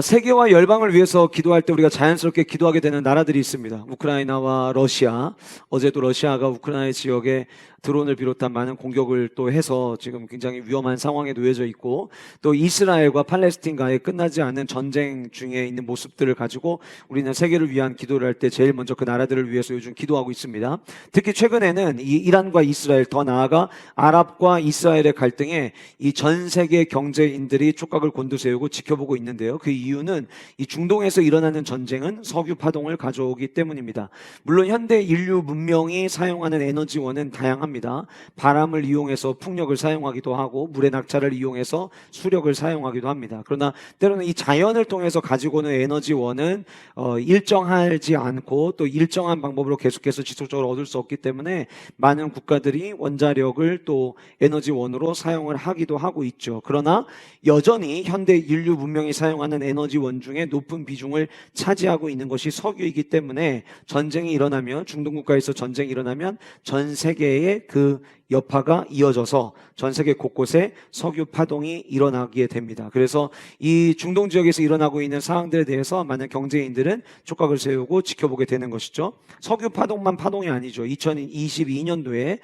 세계와 열방을 위해서 기도할 때 우리가 자연스럽게 기도하게 되는 나라들이 있습니다. 우크라이나와 러시아. 어제도 러시아가 우크라이나 지역에 드론을 비롯한 많은 공격을 또 해서 지금 굉장히 위험한 상황에 놓여져 있고, 또 이스라엘과 팔레스틴과의 끝나지 않은 전쟁 중에 있는 모습들을 가지고 우리는 세계를 위한 기도를 할 때 제일 먼저 그 나라들을 위해서 요즘 기도하고 있습니다. 특히 최근에는 이 이란과 이스라엘, 더 나아가 아랍과 이스라엘의 갈등에 이 전 세계 경제인들이 촉각을 곤두세우고 지켜보고 있는데요. 그 이유는 이 중동에서 일어나는 전쟁은 석유 파동을 가져오기 때문입니다. 물론 현대 인류 문명이 사용하는 에너지원은 다양합니다. 바람을 이용해서 풍력을 사용하기도 하고, 물의 낙차를 이용해서 수력을 사용하기도 합니다. 그러나 때로는 이 자연을 통해서 가지고 오는 에너지원은 일정하지 않고 또 일정한 방법으로 계속해서 지속적으로 얻을 수 없기 때문에 많은 국가들이 원자력을 또 에너지원으로 사용을 하기도 하고 있죠. 그러나 여전히 현대 인류 문명이 사용하는 에너지원 중에 높은 비중을 차지하고 있는 것이 석유이기 때문에 전쟁이 일어나면, 중동 국가에서 전쟁이 일어나면 전 세계에 그 여파가 이어져서 전 세계 곳곳에 석유 파동이 일어나게 됩니다. 그래서 이 중동 지역에서 일어나고 있는 상황들에 대해서 많은 경제인들은 촉각을 세우고 지켜보게 되는 것이죠. 석유 파동만 파동이 아니죠. 2022년도에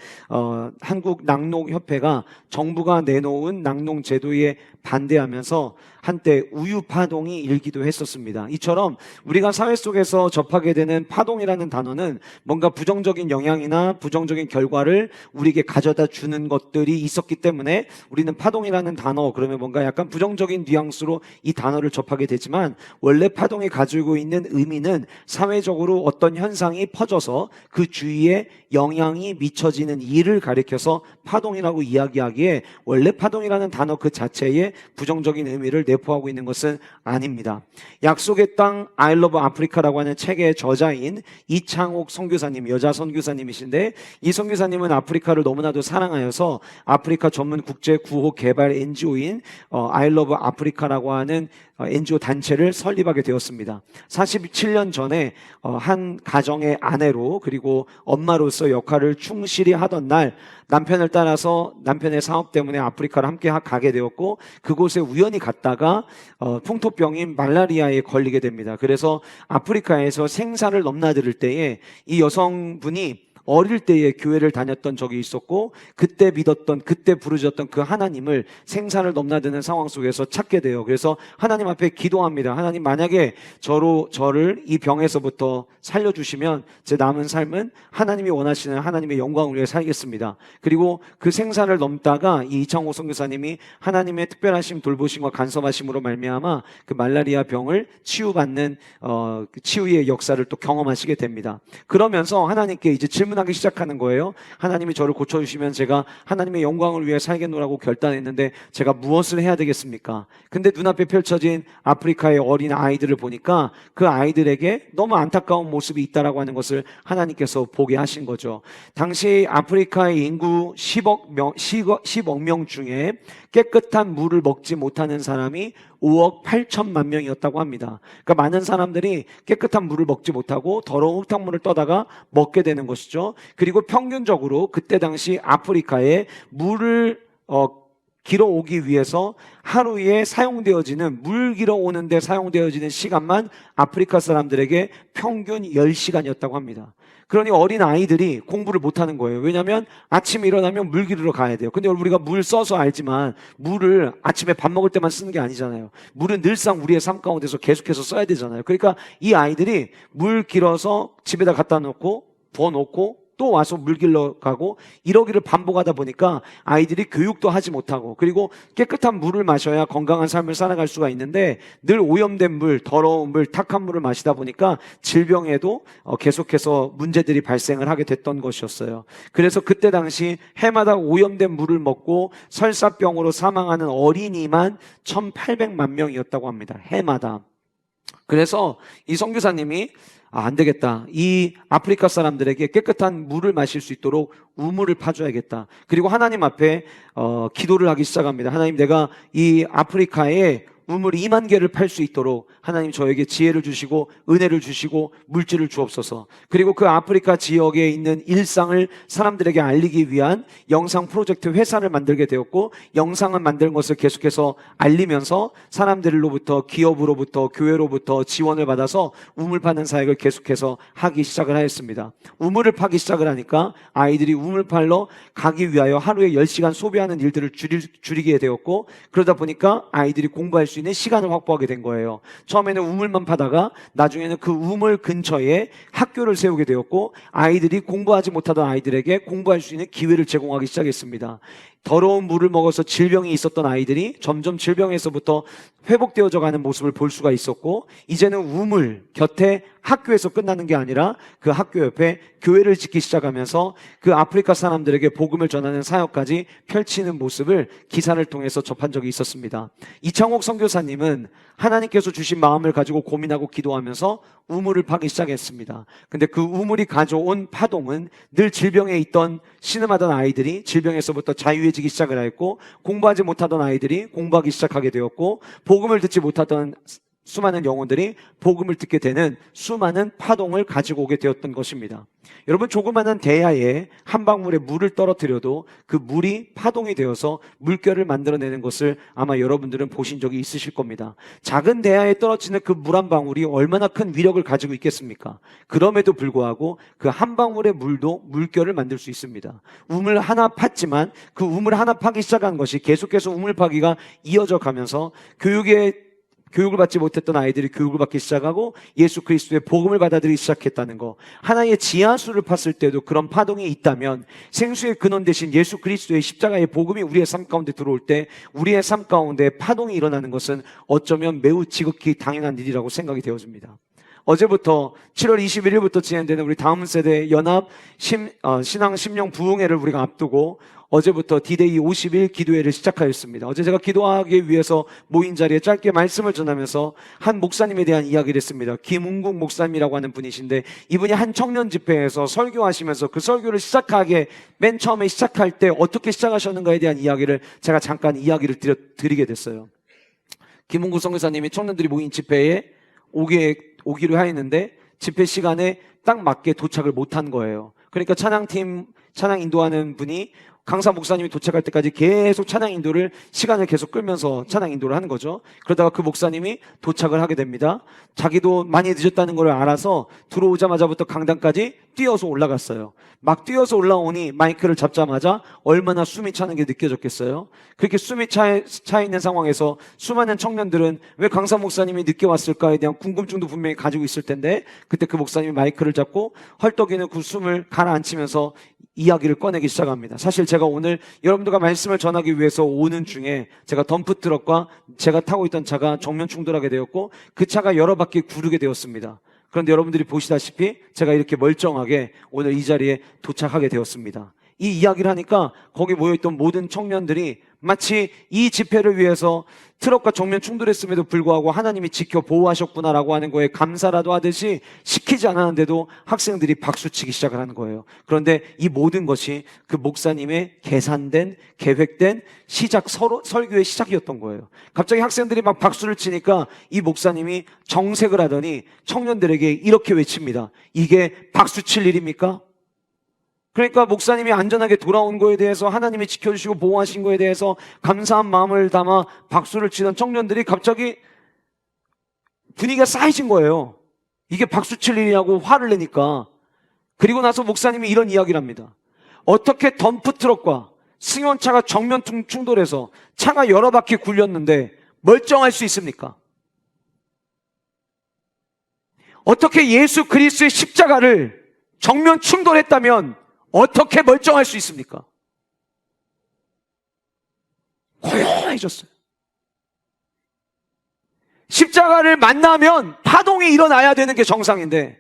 한국 낙농협회가 정부가 내놓은 낙농 제도에 반대하면서 한때 우유 파동이 일기도 했었습니다. 이처럼 우리가 사회 속에서 접하게 되는 파동이라는 단어는 뭔가 부정적인 영향이나 부정적인 결과를 우리에게 가져다 주는 것들이 있었기 때문에 우리는 파동이라는 단어, 그러면 뭔가 약간 부정적인 뉘앙스로 이 단어를 접하게 되지만, 원래 파동이 가지고 있는 의미는 사회적으로 어떤 현상이 퍼져서 그 주위에 영향이 미쳐지는 일을 가리켜서 파동이라고 이야기하기에, 원래 파동이라는 단어 그 자체에 부정적인 의미를 내포하고 있는 것은 아닙니다. 약속의 땅 I love 아프리카라고 하는 책의 저자인 이창옥 선교사님, 여자 선교사님이신데, 이 선교사님은 아프리카를 너무나도 사랑하여서 아프리카 전문 국제 구호 개발 NGO인 I love 아프리카라고 하는 NGO 단체를 설립하게 되었습니다. 47년 전에 한 가정의 아내로, 그리고 엄마로서 역할을 충실히 하던 날, 남편을 따라서 남편의 사업 때문에 아프리카를 함께 가게 되었고, 그곳에 우연히 갔다가 풍토병인 말라리아에 걸리게 됩니다. 그래서 아프리카에서 생사를 넘나들 때에 이 여성분이 어릴 때에 교회를 다녔던 적이 있었고, 그때 믿었던, 그때 부르짖었던 그 하나님을 생사를 넘나드는 상황 속에서 찾게 돼요. 그래서 하나님 앞에 기도합니다. 하나님, 만약에 저를 이 병에서부터 살려주시면 제 남은 삶은 하나님이 원하시는 하나님의 영광을 위해 살겠습니다. 그리고 그 생사를 넘다가 이 이창호 선교사님이 하나님의 특별하심, 돌보심과 간섭하심으로 말미암아 그 말라리아 병을 치유받는 그 치유의 역사를 또 경험하시게 됩니다. 그러면서 하나님께 이제 질문하기 시작하는 거예요. 하나님이 저를 고쳐주시면 제가 하나님의 영광을 위해 살겠노라고 결단했는데 제가 무엇을 해야 되겠습니까? 근데 눈앞에 펼쳐진 아프리카의 어린 아이들을 보니까 그 아이들에게 너무 안타까운 모습이 있다라고 하는 것을 하나님께서 보게 하신 거죠. 당시 아프리카의 인구 10억 명 중에 깨끗한 물을 먹지 못하는 사람이 5억 8천만 명이었다고 합니다. 그러니까 많은 사람들이 깨끗한 물을 먹지 못하고 더러운 흙탕물을 떠다가 먹게 되는 것이죠. 그리고 평균적으로 그때 당시 아프리카에 물을 길어오기 위해서 하루에 사용되어지는, 물 길어오는데 사용되어지는 시간만 아프리카 사람들에게 평균 10시간이었다고 합니다. 그러니 어린 아이들이 공부를 못하는 거예요. 왜냐하면 아침에 일어나면 물 기르러 가야 돼요. 근데 우리가 물 써서 알지만 물을 아침에 밥 먹을 때만 쓰는 게 아니잖아요. 물은 늘상 우리의 삶 가운데서 계속해서 써야 되잖아요. 그러니까 이 아이들이 물 길어서 집에다 갖다 놓고 부어놓고 또 와서 물 길러 가고 이러기를 반복하다 보니까 아이들이 교육도 하지 못하고, 그리고 깨끗한 물을 마셔야 건강한 삶을 살아갈 수가 있는데 늘 오염된 물, 더러운 물, 탁한 물을 마시다 보니까 질병에도 계속해서 문제들이 발생을 하게 됐던 것이었어요. 그래서 그때 당시 해마다 오염된 물을 먹고 설사병으로 사망하는 어린이만 1,800만 명이었다고 합니다. 해마다. 그래서 이 선교사님이 안 되겠다. 이 아프리카 사람들에게 깨끗한 물을 마실 수 있도록 우물을 파줘야겠다. 그리고 하나님 앞에 기도를 하기 시작합니다. 하나님, 내가 이 아프리카에 우물 2만 개를 팔 수 있도록 하나님 저에게 지혜를 주시고 은혜를 주시고 물질을 주옵소서. 그리고 그 아프리카 지역에 있는 일상을 사람들에게 알리기 위한 영상 프로젝트 회사를 만들게 되었고, 영상을 만드는 것을 계속해서 알리면서 사람들로부터, 기업으로부터, 교회로부터 지원을 받아서 우물 파는 사역을 계속해서 하기 시작을 하였습니다. 우물을 파기 시작을 하니까 아이들이 우물 팔러 가기 위하여 하루에 10시간 소비하는 일들을 줄이게 되었고, 그러다 보니까 아이들이 공부할 수 있는 시간을 확보하게 된 거예요. 처음에는 우물만 파다가 나중에는 그 우물 근처에 학교를 세우게 되었고, 아이들이 공부하지 못하던 아이들에게 공부할 수 있는 기회를 제공하기 시작했습니다. 더러운 물을 먹어서 질병이 있었던 아이들이 점점 질병에서부터 회복되어져 가는 모습을 볼 수가 있었고, 이제는 우물 곁에 학교에서 끝나는 게 아니라 그 학교 옆에 교회를 짓기 시작하면서 그 아프리카 사람들에게 복음을 전하는 사역까지 펼치는 모습을 기사를 통해서 접한 적이 있었습니다. 이창옥 선교사님은 하나님께서 주신 마음을 가지고 고민하고 기도하면서 우물을 파기 시작했습니다. 근데 그 우물이 가져온 파동은 늘 질병에 있던 신음하던 아이들이 질병에서부터 자유해지기 시작을 했고, 공부하지 못하던 아이들이 공부하기 시작하게 되었고, 복음을 듣지 못하던 수많은 영혼들이 복음을 듣게 되는 수많은 파동을 가지고 오게 되었던 것입니다. 여러분, 조그마한 대야에 한 방울의 물을 떨어뜨려도 그 물이 파동이 되어서 물결을 만들어내는 것을 아마 여러분들은 보신 적이 있으실 겁니다. 작은 대야에 떨어지는 그 물 한 방울이 얼마나 큰 위력을 가지고 있겠습니까? 그럼에도 불구하고 그 한 방울의 물도 물결을 만들 수 있습니다. 우물 하나 팠지만 그 우물 하나 파기 시작한 것이 계속해서 우물 파기가 이어져 가면서 교육을 받지 못했던 아이들이 교육을 받기 시작하고 예수 그리스도의 복음을 받아들이기 시작했다는 거. 하나의 지하수를 팠을 때도 그런 파동이 있다면 생수의 근원 대신 예수 그리스도의 십자가의 복음이 우리의 삶 가운데 들어올 때 우리의 삶 가운데 파동이 일어나는 것은 어쩌면 매우 지극히 당연한 일이라고 생각이 되어집니다. 어제부터 7월 21일부터 진행되는 우리 다음 세대 연합 신앙 심령 부흥회를 우리가 앞두고 어제부터 D-Day 50일 기도회를 시작하였습니다. 어제 제가 기도하기 위해서 모인 자리에 짧게 말씀을 전하면서 한 목사님에 대한 이야기를 했습니다. 김웅국 목사님이라고 하는 분이신데, 이분이 한 청년 집회에서 설교하시면서 그 설교를 맨 처음에 시작할 때 어떻게 시작하셨는가에 대한 이야기를 제가 잠깐 이야기를 드리게 됐어요. 김웅국 선교사님이 청년들이 모인 집회에 오기로 하였는데 집회 시간에 딱 맞게 도착을 못한 거예요. 그러니까 찬양 인도하는 분이 강사 목사님이 도착할 때까지 계속 찬양 인도를 시간을 계속 끌면서 찬양 인도를 하는 거죠. 그러다가 그 목사님이 도착을 하게 됩니다. 자기도 많이 늦었다는 걸 알아서 들어오자마자부터 강단까지 뛰어서 올라갔어요. 막 뛰어서 올라오니 마이크를 잡자마자 얼마나 숨이 차는 게 느껴졌겠어요. 그렇게 숨이 차 있는 상황에서 수많은 청년들은 왜 강사 목사님이 늦게 왔을까에 대한 궁금증도 분명히 가지고 있을 텐데, 그때 그 목사님이 마이크를 잡고 헐떡이는 그 숨을 가라앉히면서 이야기를 꺼내기 시작합니다. 사실 제가 오늘 여러분들과 말씀을 전하기 위해서 오는 중에 제가 덤프트럭과 제가 타고 있던 차가 정면 충돌하게 되었고, 그 차가 여러 바퀴 구르게 되었습니다. 그런데 여러분들이 보시다시피 제가 이렇게 멀쩡하게 오늘 이 자리에 도착하게 되었습니다. 이 이야기를 하니까 거기 모여있던 모든 청년들이 마치 이 집회를 위해서 트럭과 정면 충돌했음에도 불구하고 하나님이 지켜 보호하셨구나라고 하는 거에 감사라도 하듯이, 시키지 않았는데도 학생들이 박수치기 시작을 하는 거예요. 그런데 이 모든 것이 그 목사님의 계산된, 계획된 설교의 시작이었던 거예요. 갑자기 학생들이 막 박수를 치니까 이 목사님이 정색을 하더니 청년들에게 이렇게 외칩니다. 이게 박수칠 일입니까? 그러니까 목사님이 안전하게 돌아온 거에 대해서, 하나님이 지켜주시고 보호하신 거에 대해서 감사한 마음을 담아 박수를 치던 청년들이 갑자기 분위기가 싸해진 거예요. 이게 박수 칠 일이냐고 화를 내니까. 그리고 나서 목사님이 이런 이야기를 합니다. 어떻게 덤프트럭과 승용차가 정면 충돌해서 차가 여러 바퀴 굴렸는데 멀쩡할 수 있습니까? 어떻게 예수 그리스도의 십자가를 정면 충돌했다면 어떻게 멀쩡할 수 있습니까? 고요해졌어요. 십자가를 만나면 파동이 일어나야 되는 게 정상인데,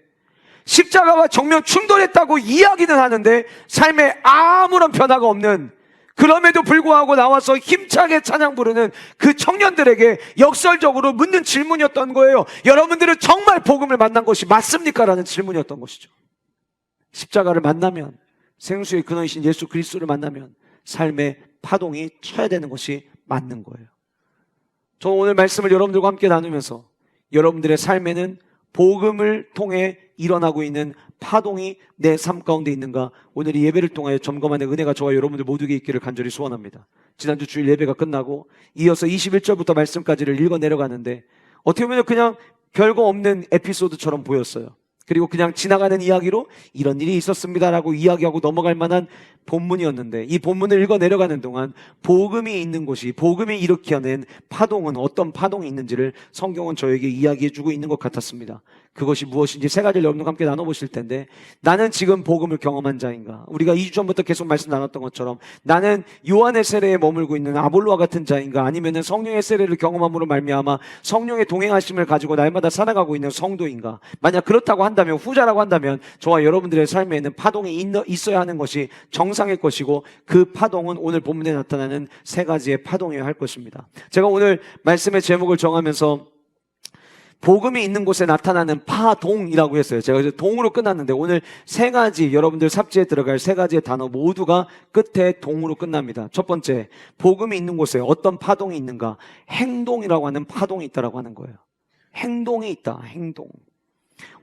십자가와 정면 충돌했다고 이야기는 하는데 삶에 아무런 변화가 없는, 그럼에도 불구하고 나와서 힘차게 찬양 부르는 그 청년들에게 역설적으로 묻는 질문이었던 거예요. 여러분들은 정말 복음을 만난 것이 맞습니까? 라는 질문이었던 것이죠. 십자가를 만나면, 생수의 근원이신 예수 그리스도를 만나면 삶의 파동이 쳐야 되는 것이 맞는 거예요. 저는 오늘 말씀을 여러분들과 함께 나누면서 여러분들의 삶에는 복음을 통해 일어나고 있는 파동이 내 삶 가운데 있는가, 오늘 이 예배를 통하여 점검하는 은혜가 저와 여러분들 모두에게 있기를 간절히 소원합니다. 지난주 주일 예배가 끝나고 이어서 21절부터 말씀까지를 읽어 내려가는데 어떻게 보면 그냥 별거 없는 에피소드처럼 보였어요. 그리고 그냥 지나가는 이야기로 이런 일이 있었습니다라고 이야기하고 넘어갈 만한 본문이었는데, 이 본문을 읽어 내려가는 동안 복음이 있는 곳이, 복음이 일으켜낸 파동은 어떤 파동이 있는지를 성경은 저에게 이야기해주고 있는 것 같았습니다. 그것이 무엇인지 세 가지를 여러분과 함께 나눠보실 텐데, 나는 지금 복음을 경험한 자인가? 우리가 2주 전부터 계속 말씀 나눴던 것처럼 나는 요한의 세례에 머물고 있는 아볼로와 같은 자인가? 아니면 성령의 세례를 경험함으로 말미암아 성령의 동행하심을 가지고 날마다 살아가고 있는 성도인가? 만약 그렇다고 한다면, 후자라고 한다면 저와 여러분들의 삶에는 파동이 있어야 하는 것이 정상일 것이고, 그 파동은 오늘 본문에 나타나는 세 가지의 파동이어야 할 것입니다. 제가 오늘 말씀의 제목을 정하면서 복음이 있는 곳에 나타나는 파동이라고 했어요. 제가 이제 동으로 끝났는데 오늘 세 가지, 여러분들 삽지에 들어갈 세 가지의 단어 모두가 끝에 동으로 끝납니다. 첫 번째, 복음이 있는 곳에 어떤 파동이 있는가? 행동이라고 하는 파동이 있다라고 하는 거예요. 행동이 있다, 행동.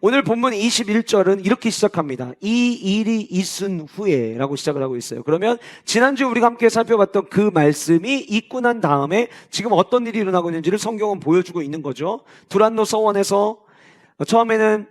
오늘 본문 21절은 이렇게 시작합니다. 이 일이 있은 후에 라고 시작을 하고 있어요. 그러면 지난주에 우리가 함께 살펴봤던 그 말씀이 있고 난 다음에 지금 어떤 일이 일어나고 있는지를 성경은 보여주고 있는 거죠. 두란노 서원에서 처음에는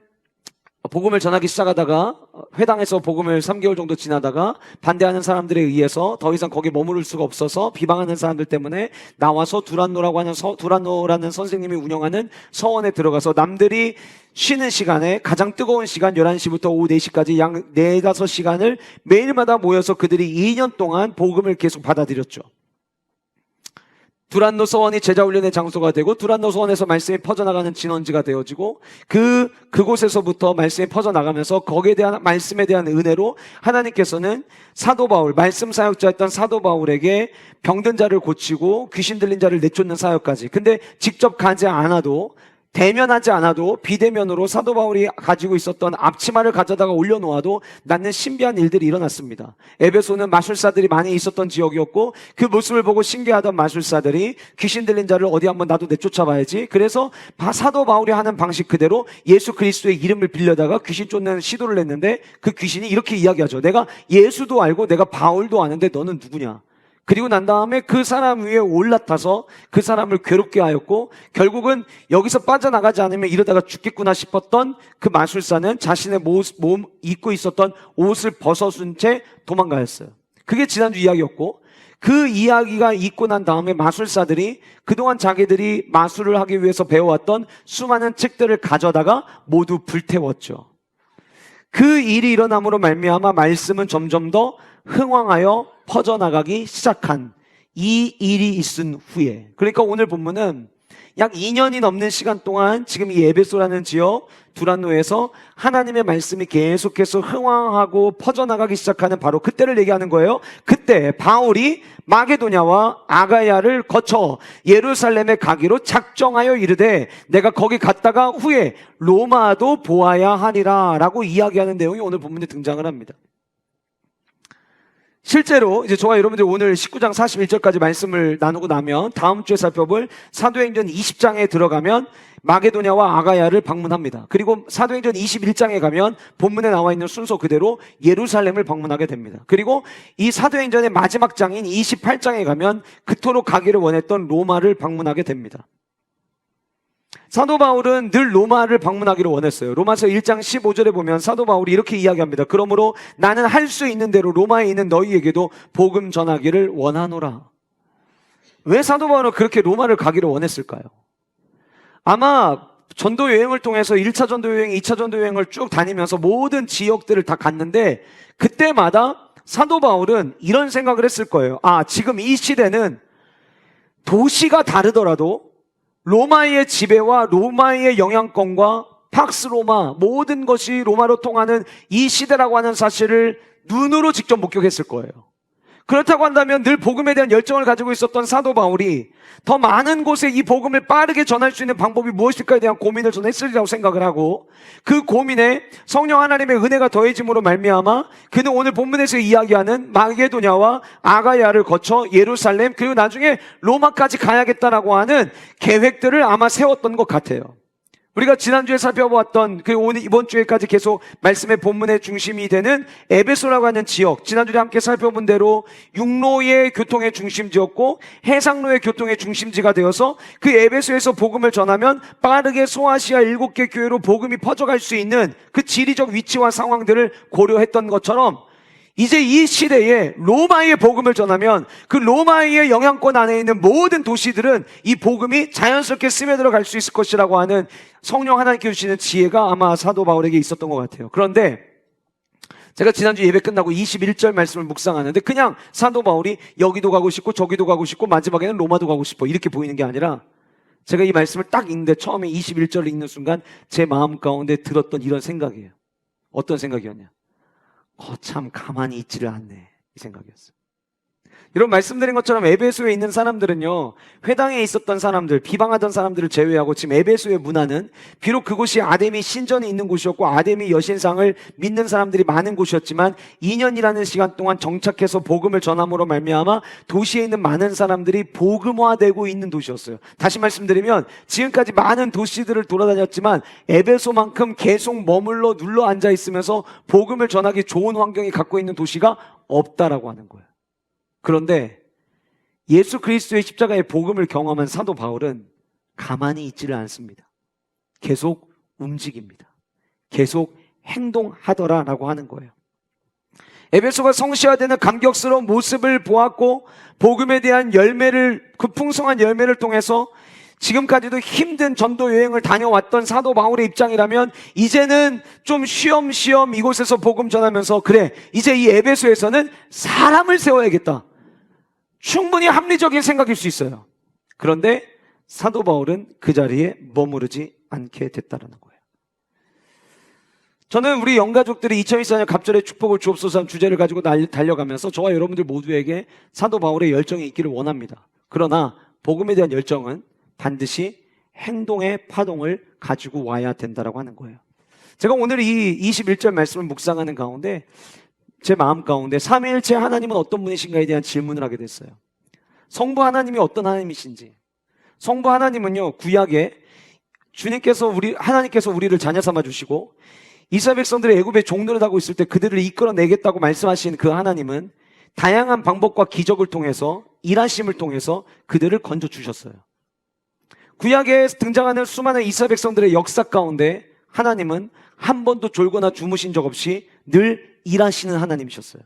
복음을 전하기 시작하다가 회당에서 복음을 3개월 정도 지나다가 반대하는 사람들에 의해서 더 이상 거기에 머무를 수가 없어서 비방하는 사람들 때문에 나와서 두란노라는 선생님이 운영하는 서원에 들어가서 남들이 쉬는 시간에 가장 뜨거운 시간 11시부터 오후 4시까지 약 4, 5시간을 매일마다 모여서 그들이 2년 동안 복음을 계속 받아들였죠. 두란노 서원이 제자훈련의 장소가 되고, 두란노 서원에서 말씀이 퍼져나가는 진원지가 되어지고, 그곳에서부터 말씀이 퍼져나가면서 거기에 대한 말씀에 대한 은혜로 하나님께서는 사도 바울, 말씀 사역자였던 사도 바울에게 병든 자를 고치고 귀신 들린 자를 내쫓는 사역까지. 근데 직접 가지 않아도, 대면하지 않아도 비대면으로 사도 바울이 가지고 있었던 앞치마를 가져다가 올려놓아도 낫는 신비한 일들이 일어났습니다. 에베소는 마술사들이 많이 있었던 지역이었고, 그 모습을 보고 신기하던 마술사들이 귀신 들린 자를 어디 한번 나도 내쫓아봐야지, 그래서 사도 바울이 하는 방식 그대로 예수 그리스도의 이름을 빌려다가 귀신 쫓는 시도를 했는데, 그 귀신이 이렇게 이야기하죠. 내가 예수도 알고 내가 바울도 아는데 너는 누구냐? 그리고 난 다음에 그 사람 위에 올라타서 그 사람을 괴롭게 하였고, 결국은 여기서 빠져나가지 않으면 이러다가 죽겠구나 싶었던 그 마술사는 자신의 몸 입고 있었던 옷을 벗어준 채 도망가였어요. 그게 지난주 이야기였고, 그 이야기가 있고 난 다음에 마술사들이 그동안 자기들이 마술을 하기 위해서 배워왔던 수많은 책들을 가져다가 모두 불태웠죠. 그 일이 일어남으로 말미암아 말씀은 점점 더 흥왕하여 퍼져나가기 시작한 이 일이 있은 후에, 그러니까 오늘 본문은 약 2년이 넘는 시간 동안 지금 이 에베소라는 지역 두란노에서 하나님의 말씀이 계속해서 흥왕하고 퍼져나가기 시작하는 바로 그때를 얘기하는 거예요. 그때 바울이 마게도냐와 아가야를 거쳐 예루살렘에 가기로 작정하여 이르되 내가 거기 갔다가 후에 로마도 보아야 하리라 라고 이야기하는 내용이 오늘 본문에 등장을 합니다. 실제로 이제 저와 여러분들 오늘 19장 41절까지 말씀을 나누고 나면 다음 주에 살펴볼 사도행전 20장에 들어가면 마게도냐와 아가야를 방문합니다. 그리고 사도행전 21장에 가면 본문에 나와 있는 순서 그대로 예루살렘을 방문하게 됩니다. 그리고 이 사도행전의 마지막 장인 28장에 가면 그토록 가기를 원했던 로마를 방문하게 됩니다. 사도 바울은 늘 로마를 방문하기를 원했어요. 로마서 1장 15절에 보면 사도 바울이 이렇게 이야기합니다. 그러므로 나는 할 수 있는 대로 로마에 있는 너희에게도 복음 전하기를 원하노라. 왜 사도 바울은 그렇게 로마를 가기를 원했을까요? 아마 전도 여행을 통해서 1차 전도 여행, 2차 전도 여행을 쭉 다니면서 모든 지역들을 다 갔는데, 그때마다 사도 바울은 이런 생각을 했을 거예요. 아, 지금 이 시대는 도시가 다르더라도 로마의 지배와 로마의 영향권과 팍스 로마, 모든 것이 로마로 통하는 이 시대라고 하는 사실을 눈으로 직접 목격했을 거예요. 그렇다고 한다면 늘 복음에 대한 열정을 가지고 있었던 사도 바울이 더 많은 곳에 이 복음을 빠르게 전할 수 있는 방법이 무엇일까에 대한 고민을 저는 했으리라고 생각을 하고, 그 고민에 성령 하나님의 은혜가 더해짐으로 말미암아 그는 오늘 본문에서 이야기하는 마게도냐와 아가야를 거쳐 예루살렘, 그리고 나중에 로마까지 가야겠다라고 하는 계획들을 아마 세웠던 것 같아요. 우리가 지난주에 살펴보았던, 그리고 오늘 이번 주에까지 계속 말씀의 본문의 중심이 되는 에베소라고 하는 지역, 지난주에 함께 살펴본 대로 육로의 교통의 중심지였고 해상로의 교통의 중심지가 되어서 그 에베소에서 복음을 전하면 빠르게 소아시아 7개 교회로 복음이 퍼져갈 수 있는 그 지리적 위치와 상황들을 고려했던 것처럼, 이제 이 시대에 로마의 복음을 전하면 그 로마의 영향권 안에 있는 모든 도시들은 이 복음이 자연스럽게 스며들어 갈 수 있을 것이라고 하는 성령 하나님께 주시는 지혜가 아마 사도 바울에게 있었던 것 같아요. 그런데 제가 지난주 예배 끝나고 21절 말씀을 묵상하는데 그냥 사도 바울이 여기도 가고 싶고 저기도 가고 싶고 마지막에는 로마도 가고 싶어 이렇게 보이는 게 아니라, 제가 이 말씀을 딱 읽는데 처음에 21절을 읽는 순간 제 마음 가운데 들었던 이런 생각이에요. 어떤 생각이었냐? 참 가만히 있지를 않네, 이 생각이었어요. 이런 말씀드린 것처럼 에베소에 있는 사람들은요, 회당에 있었던 사람들, 비방하던 사람들을 제외하고 지금 에베소의 문화는 비록 그곳이 아데미 신전이 있는 곳이었고 아데미 여신상을 믿는 사람들이 많은 곳이었지만 2년이라는 시간 동안 정착해서 복음을 전함으로 말미암아 도시에 있는 많은 사람들이 복음화되고 있는 도시였어요. 다시 말씀드리면 지금까지 많은 도시들을 돌아다녔지만 에베소만큼 계속 머물러 눌러 앉아 있으면서 복음을 전하기 좋은 환경이 갖고 있는 도시가 없다라고 하는 거예요. 그런데 예수 그리스도의 십자가의 복음을 경험한 사도 바울은 가만히 있지를 않습니다. 계속 움직입니다. 계속 행동하더라라고 하는 거예요. 에베소가 성취화되는 감격스러운 모습을 보았고 복음에 대한 열매를, 그 풍성한 열매를 통해서 지금까지도 힘든 전도 여행을 다녀왔던 사도 바울의 입장이라면 이제는 좀 쉬엄쉬엄 이곳에서 복음 전하면서, 그래 이제 이 에베소에서는 사람을 세워야겠다, 충분히 합리적인 생각일 수 있어요. 그런데 사도 바울은 그 자리에 머무르지 않게 됐다는 거예요. 저는 우리 영가족들이 2024년 갑절의 축복을 주옵소서 주제를 가지고 달려가면서 저와 여러분들 모두에게 사도 바울의 열정이 있기를 원합니다. 그러나 복음에 대한 열정은 반드시 행동의 파동을 가지고 와야 된다라고 하는 거예요. 제가 오늘 이 21절 말씀을 묵상하는 가운데 제 마음 가운데 삼위일체 하나님은 어떤 분이신가에 대한 질문을 하게 됐어요. 성부 하나님이 어떤 하나님이신지. 성부 하나님은요, 구약에 하나님께서 우리를 자녀 삼아 주시고 이스라엘 백성들이 애굽의 종노릇 하고 있을 때 그들을 이끌어내겠다고 말씀하신 그 하나님은 다양한 방법과 기적을 통해서, 일하심을 통해서 그들을 건져 주셨어요. 구약에 등장하는 수많은 이스라엘 백성들의 역사 가운데 하나님은 한 번도 졸거나 주무신 적 없이 늘 일하시는 하나님이셨어요.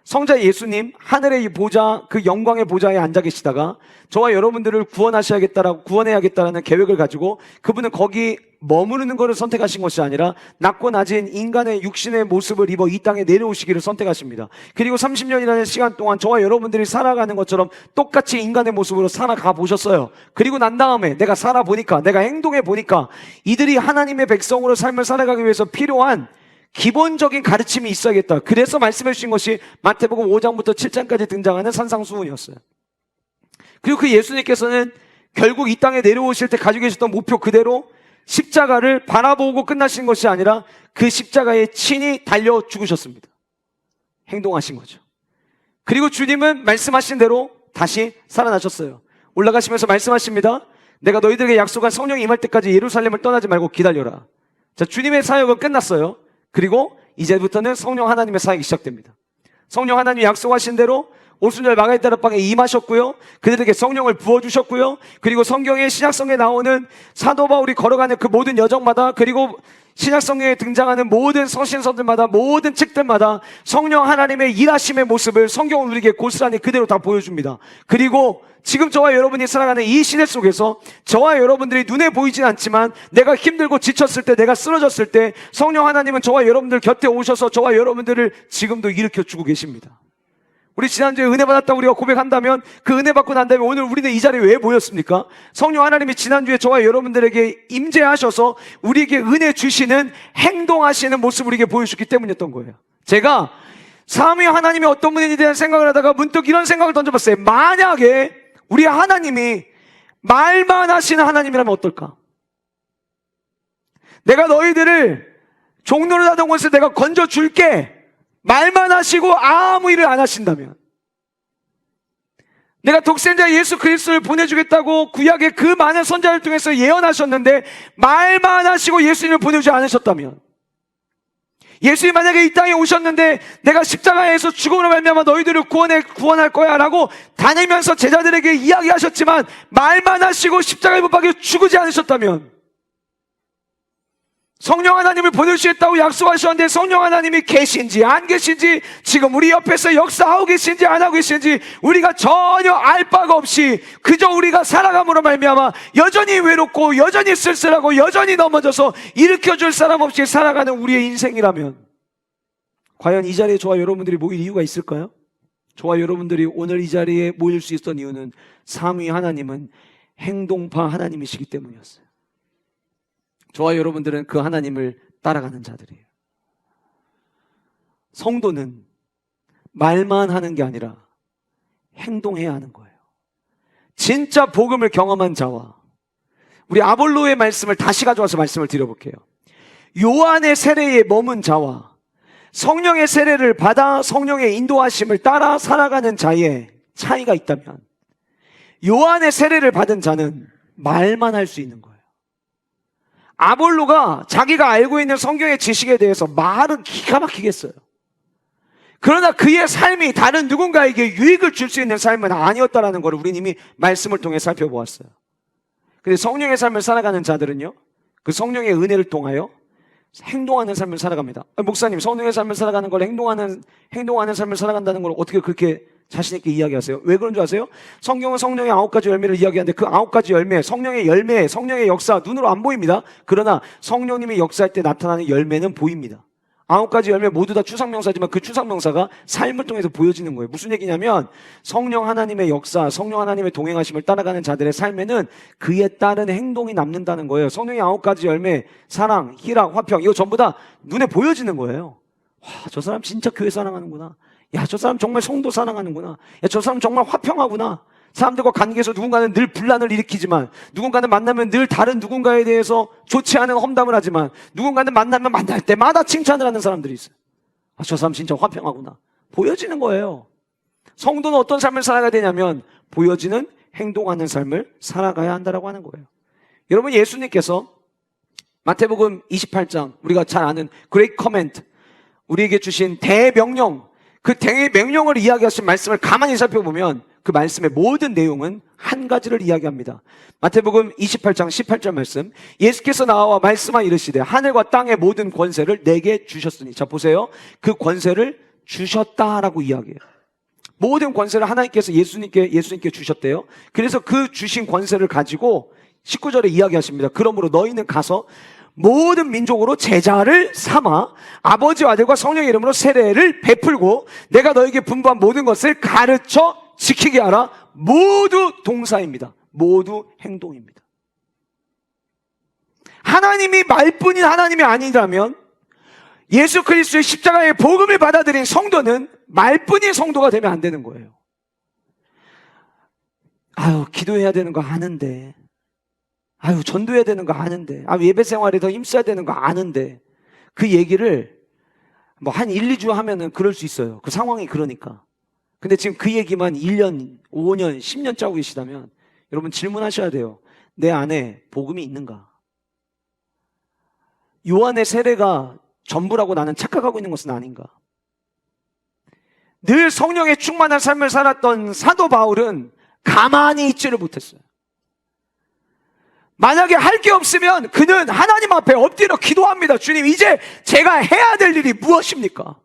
성자 예수님 하늘의 보좌, 그 영광의 보좌에 앉아 계시다가 저와 여러분들을 구원해야겠다라는 계획을 가지고 그분은 거기 머무르는 것을 선택하신 것이 아니라 낮고 낮은 인간의 육신의 모습을 입어 이 땅에 내려오시기를 선택하십니다. 그리고 30년이라는 시간 동안 저와 여러분들이 살아가는 것처럼 똑같이 인간의 모습으로 살아가 보셨어요. 그리고 난 다음에 내가 살아보니까, 내가 행동해 보니까 이들이 하나님의 백성으로 삶을 살아가기 위해서 필요한 기본적인 가르침이 있어야겠다. 그래서 말씀해 주신 것이 마태복음 5장부터 7장까지 등장하는 산상수훈이었어요. 그리고 그 예수님께서는 결국 이 땅에 내려오실 때 가지고 계셨던 목표 그대로 십자가를 바라보고 끝나신 것이 아니라 그 십자가에 친히 달려 죽으셨습니다. 행동하신 거죠. 그리고 주님은 말씀하신 대로 다시 살아나셨어요. 올라가시면서 말씀하십니다. 내가 너희들에게 약속한 성령이 임할 때까지 예루살렘을 떠나지 말고 기다려라. 자, 주님의 사역은 끝났어요. 그리고 이제부터는 성령 하나님의 사역이 시작됩니다. 성령 하나님이 약속하신 대로 오순절 마가의 다락방에 임하셨고요. 그들에게 성령을 부어주셨고요. 그리고 성경의 신약성에 나오는 사도 바울이 걸어가는 그 모든 여정마다, 그리고 신약성경에 등장하는 모든 서신서들마다, 모든 책들마다 성령 하나님의 일하심의 모습을 성경은 우리에게 고스란히 그대로 다 보여줍니다. 그리고 지금 저와 여러분이 살아가는 이 시대 속에서 저와 여러분들이 눈에 보이진 않지만 내가 힘들고 지쳤을 때, 내가 쓰러졌을 때 성령 하나님은 저와 여러분들 곁에 오셔서 저와 여러분들을 지금도 일으켜 주고 계십니다. 우리 지난주에 은혜 받았다고 우리가 고백한다면, 그 은혜 받고 난 다음에 오늘 우리는 이 자리에 왜 모였습니까? 성령 하나님이 지난주에 저와 여러분들에게 임재하셔서 우리에게 은혜 주시는, 행동하시는 모습을 우리에게 보여주기 때문이었던 거예요. 제가 삼위 하나님이 어떤 분인지에 대한 생각을 하다가 문득 이런 생각을 던져봤어요. 만약에 우리 하나님이 말만 하시는 하나님이라면 어떨까? 내가 너희들을 종로를 하던 곳에서 내가 건져줄게, 말만 하시고 아무 일을 안 하신다면, 내가 독생자 예수 그리스도를 보내주겠다고 구약의 그 많은 선자를 통해서 예언하셨는데 말만 하시고 예수님을 보내주지 않으셨다면, 예수님이 만약에 이 땅에 오셨는데 내가 십자가에서 죽음으로 말미암아 너희들을 구원할 거야 라고 다니면서 제자들에게 이야기하셨지만 말만 하시고 십자가에 못 박혀 죽지 않으셨다면, 성령 하나님을 보내주시겠다고 약속하셨는데 성령 하나님이 계신지 안 계신지, 지금 우리 옆에서 역사하고 계신지 안 하고 계신지 우리가 전혀 알 바가 없이 그저 우리가 살아감으로 말미암아 여전히 외롭고 여전히 쓸쓸하고 여전히 넘어져서 일으켜줄 사람 없이 살아가는 우리의 인생이라면, 과연 이 자리에 저와 여러분들이 모일 이유가 있을까요? 저와 여러분들이 오늘 이 자리에 모일 수 있었던 이유는 삼위 하나님은 행동파 하나님이시기 때문이었어요. 저와 여러분들은 그 하나님을 따라가는 자들이에요. 성도는 말만 하는 게 아니라 행동해야 하는 거예요. 진짜 복음을 경험한 자와, 우리 아볼로의 말씀을 다시 가져와서 말씀을 드려볼게요. 요한의 세례에 머문 자와 성령의 세례를 받아 성령의 인도하심을 따라 살아가는 자의 차이가 있다면, 요한의 세례를 받은 자는 말만 할 수 있는 거예요. 아볼로가 자기가 알고 있는 성경의 지식에 대해서 말은 기가 막히게 했어요. 그러나 그의 삶이 다른 누군가에게 유익을 줄 수 있는 삶은 아니었다라는 걸 우리는 이미 말씀을 통해 살펴보았어요. 근데 성령의 삶을 살아가는 자들은요, 그 성령의 은혜를 통하여 행동하는 삶을 살아갑니다. 목사님, 성령의 삶을 살아가는 걸 행동하는 삶을 살아간다는 걸 어떻게 그렇게 자신 있게 이야기하세요? 왜 그런 줄 아세요? 성경은 성령의 9가지 열매를 이야기하는데 그 9가지 열매, 성령의 역사 눈으로 안 보입니다. 그러나 성령님이 역사할 때 나타나는 열매는 보입니다. 9가지 열매 모두 다 추상명사지만 그 추상명사가 삶을 통해서 보여지는 거예요. 무슨 얘기냐면 성령 하나님의 역사, 성령 하나님의 동행하심을 따라가는 자들의 삶에는 그에 따른 행동이 남는다는 거예요. 성령의 9가지 열매, 사랑, 희락, 화평, 이거 전부 다 눈에 보여지는 거예요. 와, 저 사람 진짜 교회 사랑하는구나. 야, 저 사람 정말 성도 사랑하는구나. 야, 저 사람 정말 화평하구나. 사람들과 관계에서 누군가는 늘 분란을 일으키지만, 누군가는 만나면 늘 다른 누군가에 대해서 좋지 않은 험담을 하지만, 누군가는 만날 때마다 칭찬을 하는 사람들이 있어요. 아, 저 사람 진짜 화평하구나. 보여지는 거예요. 성도는 어떤 삶을 살아가야 되냐면 보여지는 행동하는 삶을 살아가야 한다라고 하는 거예요. 여러분, 예수님께서 마태복음 28장, 우리가 잘 아는 그레이트 커맨드, 우리에게 주신 대명령, 그 대명령을 이야기하신 말씀을 가만히 살펴보면 그 말씀의 모든 내용은 한 가지를 이야기합니다. 마태복음 28장 18절 말씀, 예수께서 나와 말씀하 이르시되 하늘과 땅의 모든 권세를 내게 주셨으니. 자, 보세요. 그 권세를 주셨다라고 이야기해요. 모든 권세를 하나님께서 예수님께 주셨대요. 그래서 그 주신 권세를 가지고 19절에 이야기하십니다. 그러므로 너희는 가서 모든 민족으로 제자를 삼아 아버지와 아들과 성령의 이름으로 세례를 베풀고 내가 너에게 분부한 모든 것을 가르쳐 지키게 하라. 모두 동사입니다. 모두 행동입니다. 하나님이 말뿐인 하나님이 아니라면 예수 그리스도의 십자가의 복음을 받아들인 성도는 말뿐인 성도가 되면 안 되는 거예요. 아유, 기도해야 되는 거 아는데, 아유, 전도해야 되는 거 아는데, 예배 생활에 더 힘써야 되는 거 아는데, 그 얘기를 뭐 한 1, 2주 하면은 그럴 수 있어요. 그 상황이 그러니까. 근데 지금 그 얘기만 1년, 5년, 10년 짜고 계시다면 여러분 질문하셔야 돼요. 내 안에 복음이 있는가? 요한의 세례가 전부라고 나는 착각하고 있는 것은 아닌가? 늘 성령에 충만한 삶을 살았던 사도 바울은 가만히 있지를 못했어요. 만약에 할 게 없으면 그는 하나님 앞에 엎드려 기도합니다. 주님, 이제 제가 해야 될 일이 무엇입니까?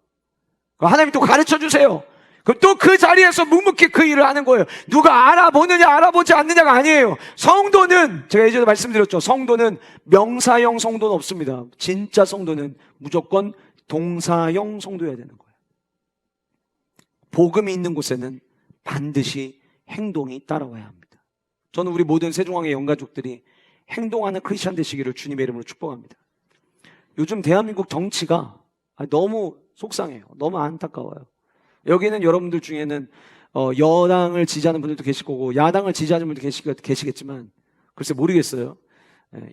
하나님 또 가르쳐 주세요. 그럼 또 그 자리에서 묵묵히 그 일을 하는 거예요. 누가 알아보느냐 알아보지 않느냐가 아니에요. 성도는, 제가 예전에 말씀드렸죠. 성도는 명사형 성도는 없습니다. 진짜 성도는 무조건 동사형 성도여야 되는 거예요. 복음이 있는 곳에는 반드시 행동이 따라와야 합니다. 저는 우리 모든 세종왕의 영가족들이 행동하는 크리스찬 되시기를 주님의 이름으로 축복합니다. 요즘 대한민국 정치가 너무 속상해요. 너무 안타까워요. 여기는 여러분들 중에는 여당을 지지하는 분들도 계실 거고 야당을 지지하는 분들도 계시겠지만 글쎄 모르겠어요.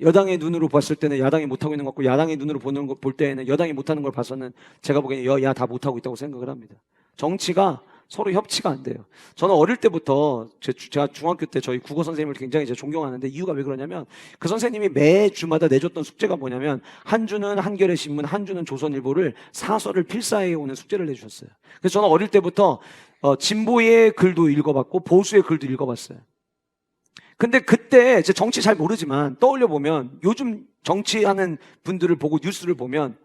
여당의 눈으로 봤을 때는 야당이 못하고 있는 것 같고 야당의 눈으로 볼 때에는 여당이 못하는 걸 봐서는 제가 보기에는 여야 다 못하고 있다고 생각을 합니다. 정치가 서로 협치가 안 돼요. 저는 어릴 때부터 제가 중학교 때 저희 국어 선생님을 굉장히 존경하는데 이유가 왜 그러냐면 그 선생님이 매 주마다 내줬던 숙제가 뭐냐면 한 주는 한겨레 신문, 한 주는 조선일보를 사설을 필사해 오는 숙제를 내주셨어요. 그래서 저는 어릴 때부터 진보의 글도 읽어봤고 보수의 글도 읽어봤어요. 근데 그때 제 정치 잘 모르지만 떠올려 보면 요즘 정치하는 분들을 보고 뉴스를 보면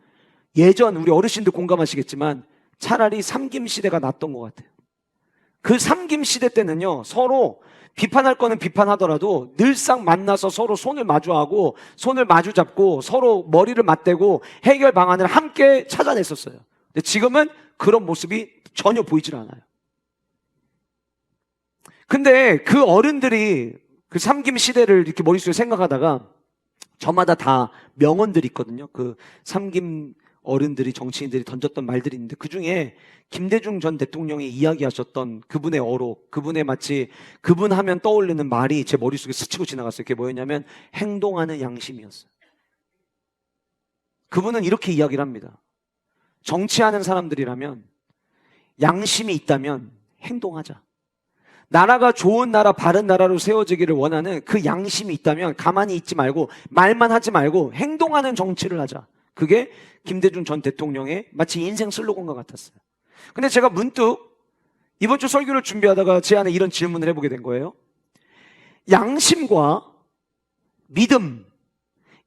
예전 우리 어르신들 공감하시겠지만 차라리 삼김 시대가 낫던 것 같아요. 그 삼김 시대 때는요, 서로 비판할 거는 비판하더라도 늘상 만나서 서로 손을 마주하고 손을 마주잡고 서로 머리를 맞대고 해결 방안을 함께 찾아냈었어요. 근데 지금은 그런 모습이 전혀 보이질 않아요. 근데 그 어른들이 그 삼김 시대를 이렇게 머릿속에 생각하다가 저마다 다 명언들이 있거든요. 그 삼김 어른들이 정치인들이 던졌던 말들이 있는데 그 중에 김대중 전 대통령이 이야기하셨던 그분의 어록, 그분의 마치 그분 하면 떠올리는 말이 제 머릿속에 스치고 지나갔어요. 그게 뭐였냐면 행동하는 양심이었어요. 그분은 이렇게 이야기를 합니다. 정치하는 사람들이라면 양심이 있다면 행동하자. 나라가 좋은 나라, 바른 나라로 세워지기를 원하는 그 양심이 있다면 가만히 있지 말고 말만 하지 말고 행동하는 정치를 하자. 그게 김대중 전 대통령의 마치 인생 슬로건과 같았어요. 근데 제가 문득 이번 주 설교를 준비하다가 제 안에 이런 질문을 해보게 된 거예요. 양심과 믿음,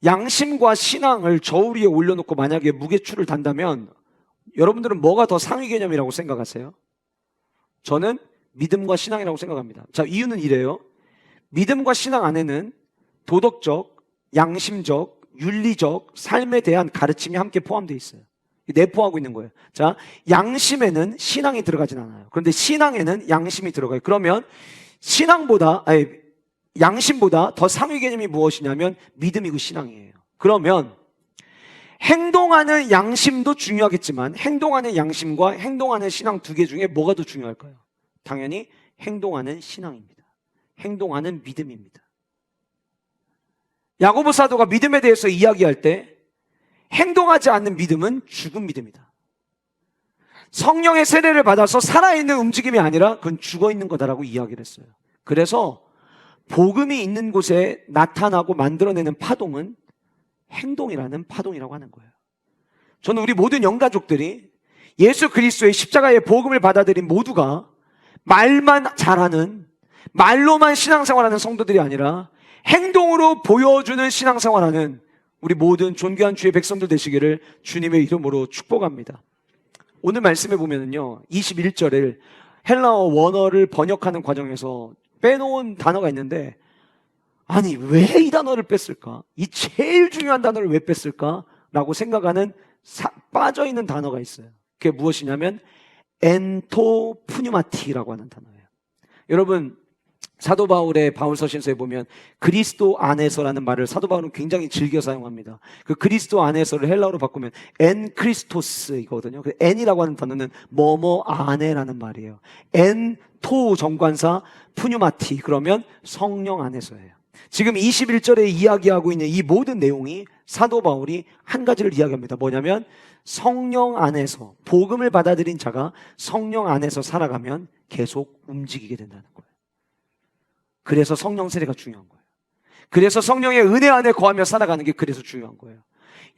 양심과 신앙을 저울 위에 올려놓고 만약에 무게추를 단다면 여러분들은 뭐가 더 상위 개념이라고 생각하세요? 저는 믿음과 신앙이라고 생각합니다. 자, 이유는 이래요. 믿음과 신앙 안에는 도덕적, 양심적, 윤리적 삶에 대한 가르침이 함께 포함되어 있어요. 내포하고 있는 거예요. 자, 양심에는 신앙이 들어가진 않아요. 그런데 신앙에는 양심이 들어가요. 그러면 양심보다 더 상위 개념이 무엇이냐면 믿음이고 신앙이에요. 그러면 행동하는 양심도 중요하겠지만 행동하는 양심과 행동하는 신앙 두 개 중에 뭐가 더 중요할까요? 당연히 행동하는 신앙입니다. 행동하는 믿음입니다. 야고보 사도가 믿음에 대해서 이야기할 때 행동하지 않는 믿음은 죽은 믿음이다. 성령의 세례를 받아서 살아있는 움직임이 아니라 그건 죽어있는 거다라고 이야기를 했어요. 그래서 복음이 있는 곳에 나타나고 만들어내는 파동은 행동이라는 파동이라고 하는 거예요. 저는 우리 모든 영가족들이 예수 그리스도의 십자가의 복음을 받아들인 모두가 말만 잘하는, 말로만 신앙생활하는 성도들이 아니라 행동으로 보여주는 신앙생활하는 우리 모든 존귀한 주의 백성들 되시기를 주님의 이름으로 축복합니다. 오늘 말씀에 보면은요, 21절을 헬라어 원어를 번역하는 과정에서 빼놓은 단어가 있는데, 아니 왜 이 단어를 뺐을까? 이 제일 중요한 단어를 왜 뺐을까? 라고 생각하는 빠져있는 단어가 있어요. 그게 무엇이냐면 엔토푸뉴마티라고 하는 단어예요. 여러분, 사도 바울의 바울서신서에 보면 그리스도 안에서라는 말을 사도 바울은 굉장히 즐겨 사용합니다. 그 그리스도 안에서를 헬라어로 바꾸면 엔 크리스토스이거든요. 그 엔이라고 하는 단어는 뭐뭐 안에라는 말이에요. 엔토 정관사 푸뉴마티, 그러면 성령 안에서예요. 지금 21절에 이야기하고 있는 이 모든 내용이 사도 바울이 한 가지를 이야기합니다. 뭐냐면 성령 안에서, 복음을 받아들인 자가 성령 안에서 살아가면 계속 움직이게 된다는 거예요. 그래서 성령 세례가 중요한 거예요. 그래서 성령의 은혜 안에 거하며 살아가는 게 그래서 중요한 거예요.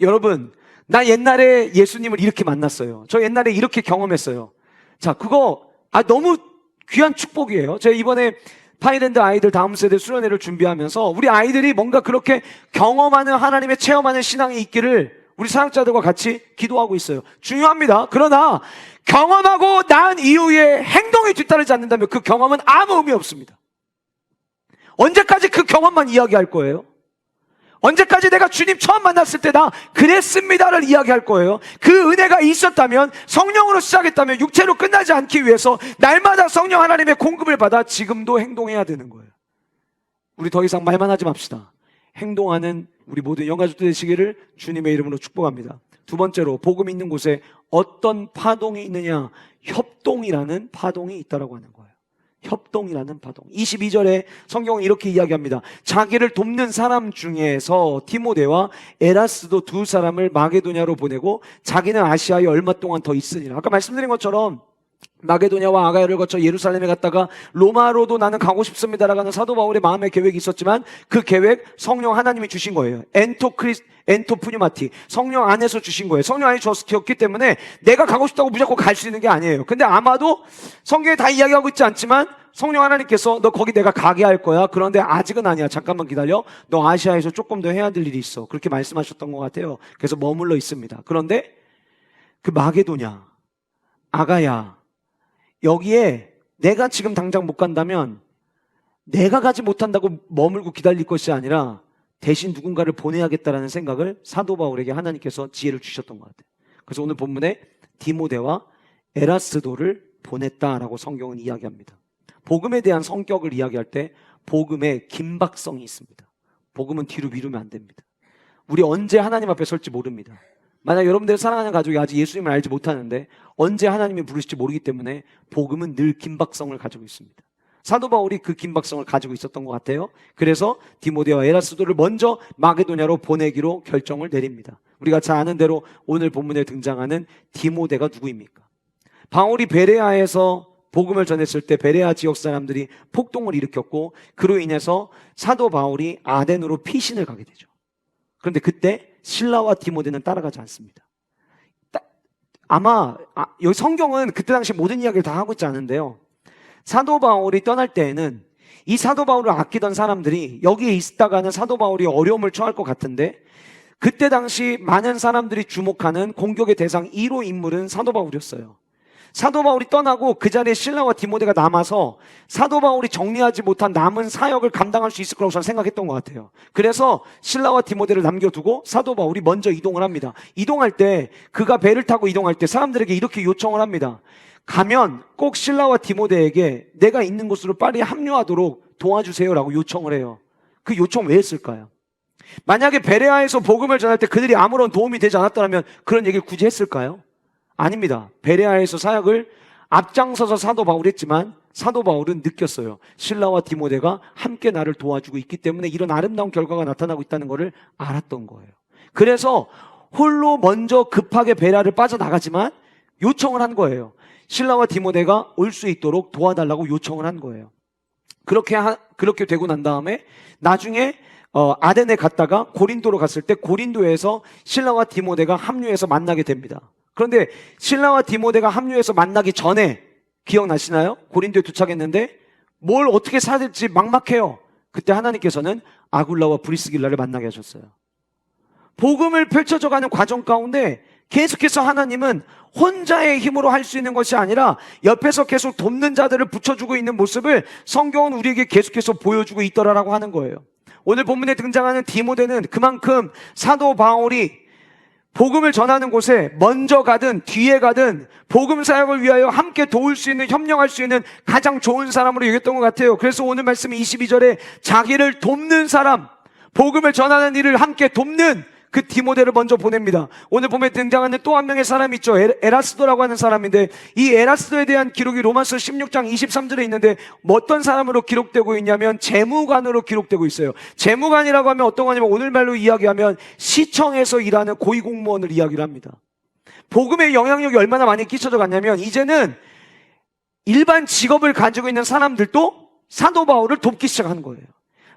여러분, 나 옛날에 예수님을 이렇게 만났어요. 저 옛날에 이렇게 경험했어요. 자, 그거 너무 귀한 축복이에요. 제가 이번에 파이랜드 아이들 다음 세대 수련회를 준비하면서 우리 아이들이 뭔가 그렇게 경험하는, 하나님의 체험하는 신앙이 있기를 우리 사역자들과 같이 기도하고 있어요. 중요합니다. 그러나 경험하고 난 이후에 행동이 뒤따르지 않는다면 그 경험은 아무 의미 없습니다. 언제까지 그 경험만 이야기할 거예요? 언제까지 내가 주님 처음 만났을 때 나 그랬습니다를 이야기할 거예요? 그 은혜가 있었다면, 성령으로 시작했다면 육체로 끝나지 않기 위해서 날마다 성령 하나님의 공급을 받아 지금도 행동해야 되는 거예요. 우리 더 이상 말만 하지 맙시다. 행동하는 우리 모든 영가족들 되시기를 주님의 이름으로 축복합니다. 두 번째로 복음 있는 곳에 어떤 파동이 있느냐? 협동이라는 파동이 있다라고 하는 거예요. 협동이라는 파동. 22절에 성경은 이렇게 이야기합니다. 자기를 돕는 사람 중에서 디모데와 에라스도 두 사람을 마게도냐로 보내고 자기는 아시아에 얼마 동안 더 있으니라. 아까 말씀드린 것처럼 마게도냐와 아가야를 거쳐 예루살렘에 갔다가 로마로도 나는 가고 싶습니다라고 하는 사도 바울의 마음의 계획이 있었지만 그 계획 성령 하나님이 주신 거예요. 엔토푸뉴마티, 성령 안에서 주신 거예요. 성령 안에 주었기 때문에 내가 가고 싶다고 무조건 갈 수 있는 게 아니에요. 근데 아마도 성경에 다 이야기하고 있지 않지만 성령 하나님께서 너 거기 내가 가게 할 거야. 그런데 아직은 아니야. 잠깐만 기다려. 너 아시아에서 조금 더 해야 될 일이 있어. 그렇게 말씀하셨던 것 같아요. 그래서 머물러 있습니다. 그런데 그 마게도냐, 아가야, 여기에 내가 지금 당장 못 간다면 내가 가지 못한다고 머물고 기다릴 것이 아니라 대신 누군가를 보내야겠다라는 생각을 사도 바울에게 하나님께서 지혜를 주셨던 것 같아요. 그래서 오늘 본문에 디모데와 에라스도를 보냈다라고 성경은 이야기합니다. 복음에 대한 성격을 이야기할 때 복음의 긴박성이 있습니다. 복음은 뒤로 미루면 안 됩니다. 우리 언제 하나님 앞에 설지 모릅니다. 만약 여러분들 사랑하는 가족이 아직 예수님을 알지 못하는데 언제 하나님이 부르실지 모르기 때문에 복음은 늘 긴박성을 가지고 있습니다. 사도 바울이 그 긴박성을 가지고 있었던 것 같아요. 그래서 디모데와 에라스도를 먼저 마게도냐로 보내기로 결정을 내립니다. 우리가 잘 아는 대로 오늘 본문에 등장하는 디모데가 누구입니까? 바울이 베레아에서 복음을 전했을 때 베레아 지역 사람들이 폭동을 일으켰고 그로 인해서 사도 바울이 아덴으로 피신을 가게 되죠. 그런데 그때 실라와 디모데는 따라가지 않습니다. 아마 여기 성경은 그때 당시 모든 이야기를 다 하고 있지 않은데요, 사도 바울이 떠날 때에는 이 사도 바울을 아끼던 사람들이 여기에 있다가는 사도 바울이 어려움을 처할 것 같은데 그때 당시 많은 사람들이 주목하는 공격의 대상 1호 인물은 사도 바울이었어요. 사도 바울이 떠나고 그 자리에 실라와 디모데가 남아서 사도 바울이 정리하지 못한 남은 사역을 감당할 수 있을 거라고 저는 생각했던 것 같아요. 그래서 실라와 디모데를 남겨두고 사도 바울이 먼저 이동을 합니다. 이동할 때 그가 배를 타고 이동할 때 사람들에게 이렇게 요청을 합니다. 가면 꼭 실라와 디모데에게 내가 있는 곳으로 빨리 합류하도록 도와주세요라고 요청을 해요. 그 요청 왜 했을까요? 만약에 베레아에서 복음을 전할 때 그들이 아무런 도움이 되지 않았다면 그런 얘기를 굳이 했을까요? 아닙니다. 베레아에서 사역을 앞장서서 사도 바울이 했지만 사도 바울은 느꼈어요. 실라와 디모데가 함께 나를 도와주고 있기 때문에 이런 아름다운 결과가 나타나고 있다는 것을 알았던 거예요. 그래서 홀로 먼저 급하게 베레아를 빠져나가지만 요청을 한 거예요. 실라와 디모데가 올 수 있도록 도와달라고 요청을 한 거예요. 그렇게 되고 난 다음에 나중에 아덴에 갔다가 고린도로 갔을 때 고린도에서 실라와 디모데가 합류해서 만나게 됩니다. 그런데 실라와 디모데가 합류해서 만나기 전에 기억나시나요? 고린도에 도착했는데 뭘 어떻게 사야 될지 막막해요. 그때 하나님께서는 아굴라와 브리스길라를 만나게 하셨어요. 복음을 펼쳐져가는 과정 가운데 계속해서 하나님은 혼자의 힘으로 할 수 있는 것이 아니라 옆에서 계속 돕는 자들을 붙여주고 있는 모습을 성경은 우리에게 계속해서 보여주고 있더라라고 하는 거예요. 오늘 본문에 등장하는 디모데는 그만큼 사도 바울이 복음을 전하는 곳에 먼저 가든 뒤에 가든 복음 사역을 위하여 함께 도울 수 있는, 협력할 수 있는 가장 좋은 사람으로 여겼던 것 같아요. 그래서 오늘 말씀 22절에 자기를 돕는 사람, 복음을 전하는 일을 함께 돕는 그 디모데를 먼저 보냅니다. 오늘 보면 등장하는 또 한 명의 사람이 있죠. 에라스도라고 하는 사람인데 이 에라스도에 대한 기록이 로마서 16장 23절에 있는데 어떤 사람으로 기록되고 있냐면 재무관으로 기록되고 있어요. 재무관이라고 하면 어떤 거냐면 오늘말로 이야기하면 시청에서 일하는 고위공무원을 이야기를 합니다. 복음의 영향력이 얼마나 많이 끼쳐져 갔냐면 이제는 일반 직업을 가지고 있는 사람들도 사도 바울을 돕기 시작한 거예요.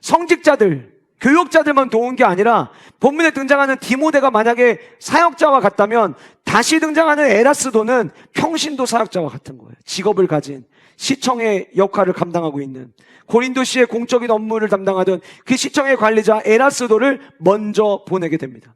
성직자들, 교역자들만 도운 게 아니라 본문에 등장하는 디모데가 만약에 사역자와 같다면 다시 등장하는 에라스도는 평신도 사역자와 같은 거예요. 직업을 가진 시청의 역할을 감당하고 있는 고린도시의 공적인 업무를 담당하던 그 시청의 관리자 에라스도를 먼저 보내게 됩니다.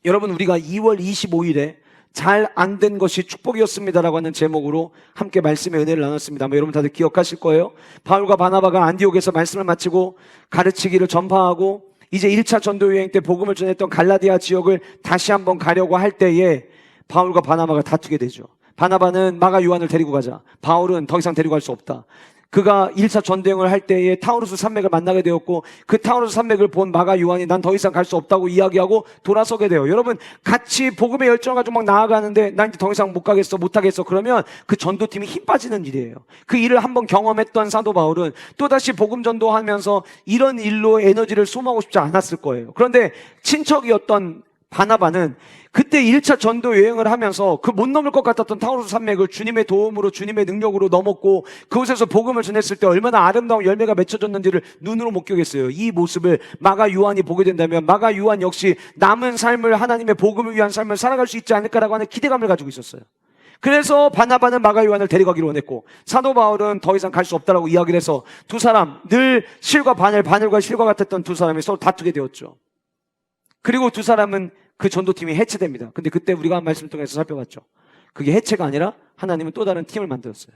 여러분, 우리가 2월 25일에 잘 안 된 것이 축복이었습니다라고 하는 제목으로 함께 말씀의 은혜를 나눴습니다. 아마 여러분 다들 기억하실 거예요. 바울과 바나바가 안디옥에서 말씀을 마치고 가르치기를 전파하고 이제 1차 전도 여행 때 복음을 전했던 갈라디아 지역을 다시 한번 가려고 할 때에 바울과 바나바가 다투게 되죠. 바나바는 마가 요한을 데리고 가자. 바울은 더 이상 데리고 갈 수 없다. 그가 1차 전도행을 할 때에 타우루스 산맥을 만나게 되었고 그 타우루스 산맥을 본 마가 요한이 난 더 이상 갈 수 없다고 이야기하고 돌아서게 돼요. 여러분 같이 복음의 열정을 가지고 막 나아가는데 난 이제 더 이상 못 가겠어 못하겠어 그러면 그 전도팀이 힘 빠지는 일이에요. 그 일을 한번 경험했던 사도 바울은 또다시 복음 전도하면서 이런 일로 에너지를 소모하고 싶지 않았을 거예요. 그런데 친척이었던 바나바는 그때 1차 전도 여행을 하면서 그 못 넘을 것 같았던 타우루스 산맥을 주님의 도움으로 주님의 능력으로 넘었고 그곳에서 복음을 전했을 때 얼마나 아름다운 열매가 맺혀졌는지를 눈으로 목격했어요. 이 모습을 마가 요한이 보게 된다면 마가 요한 역시 남은 삶을 하나님의 복음을 위한 삶을 살아갈 수 있지 않을까라고 하는 기대감을 가지고 있었어요. 그래서 바나바는 마가 요한을 데려가기로 원했고 사도 바울은 더 이상 갈 수 없다라고 이야기를 해서 두 사람 늘 실과 바늘, 바늘과 실과 같았던 두 사람이 서로 다투게 되었죠. 그리고 두 사람은 그 전도팀이 해체됩니다. 근데 그때 우리가 말씀을 통해서 살펴봤죠. 그게 해체가 아니라 하나님은 또 다른 팀을 만들었어요.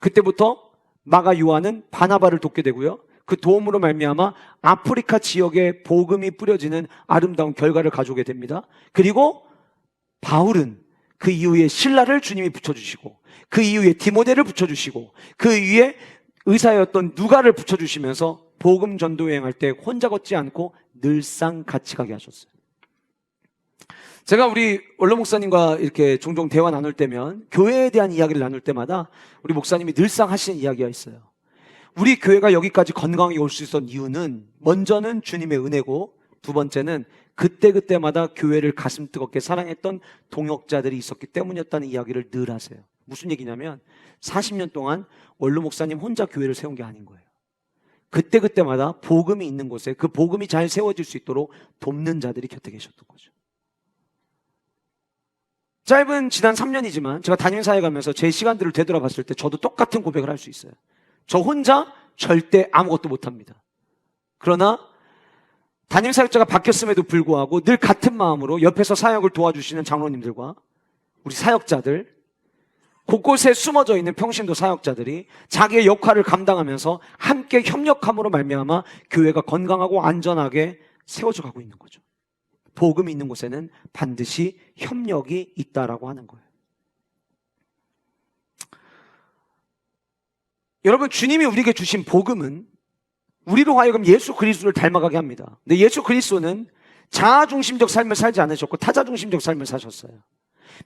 그때부터 마가 요한은 바나바를 돕게 되고요. 그 도움으로 말미암아 아프리카 지역에 복음이 뿌려지는 아름다운 결과를 가져오게 됩니다. 그리고 바울은 그 이후에 신라를 주님이 붙여주시고 그 이후에 디모데를 붙여주시고 그 위에 의사였던 누가를 붙여주시면서 복음 전도 여행할 때 혼자 걷지 않고 늘상 같이 가게 하셨어요. 제가 우리 원로 목사님과 이렇게 종종 대화 나눌 때면 교회에 대한 이야기를 나눌 때마다 우리 목사님이 늘상 하시는 이야기가 있어요. 우리 교회가 여기까지 건강하게 올 수 있었던 이유는 먼저는 주님의 은혜고 두 번째는 그때그때마다 교회를 가슴 뜨겁게 사랑했던 동역자들이 있었기 때문이었다는 이야기를 늘 하세요. 무슨 얘기냐면 40년 동안 원로 목사님 혼자 교회를 세운 게 아닌 거예요. 그때그때마다 복음이 있는 곳에 그 복음이 잘 세워질 수 있도록 돕는 자들이 곁에 계셨던 거죠. 짧은 지난 3년이지만 제가 담임사회 가면서 제 시간들을 되돌아봤을 때 저도 똑같은 고백을 할 수 있어요. 저 혼자 절대 아무것도 못합니다. 그러나 담임사역자가 바뀌었음에도 불구하고 늘 같은 마음으로 옆에서 사역을 도와주시는 장로님들과 우리 사역자들, 곳곳에 숨어져 있는 평신도 사역자들이 자기의 역할을 감당하면서 함께 협력함으로 말미암아 교회가 건강하고 안전하게 세워져 가고 있는 거죠. 복음이 있는 곳에는 반드시 협력이 있다라고 하는 거예요. 여러분, 주님이 우리에게 주신 복음은 우리로 하여금 예수 그리스도를 닮아가게 합니다. 근데 예수 그리스도는 자아중심적 삶을 살지 않으셨고 타자중심적 삶을 사셨어요.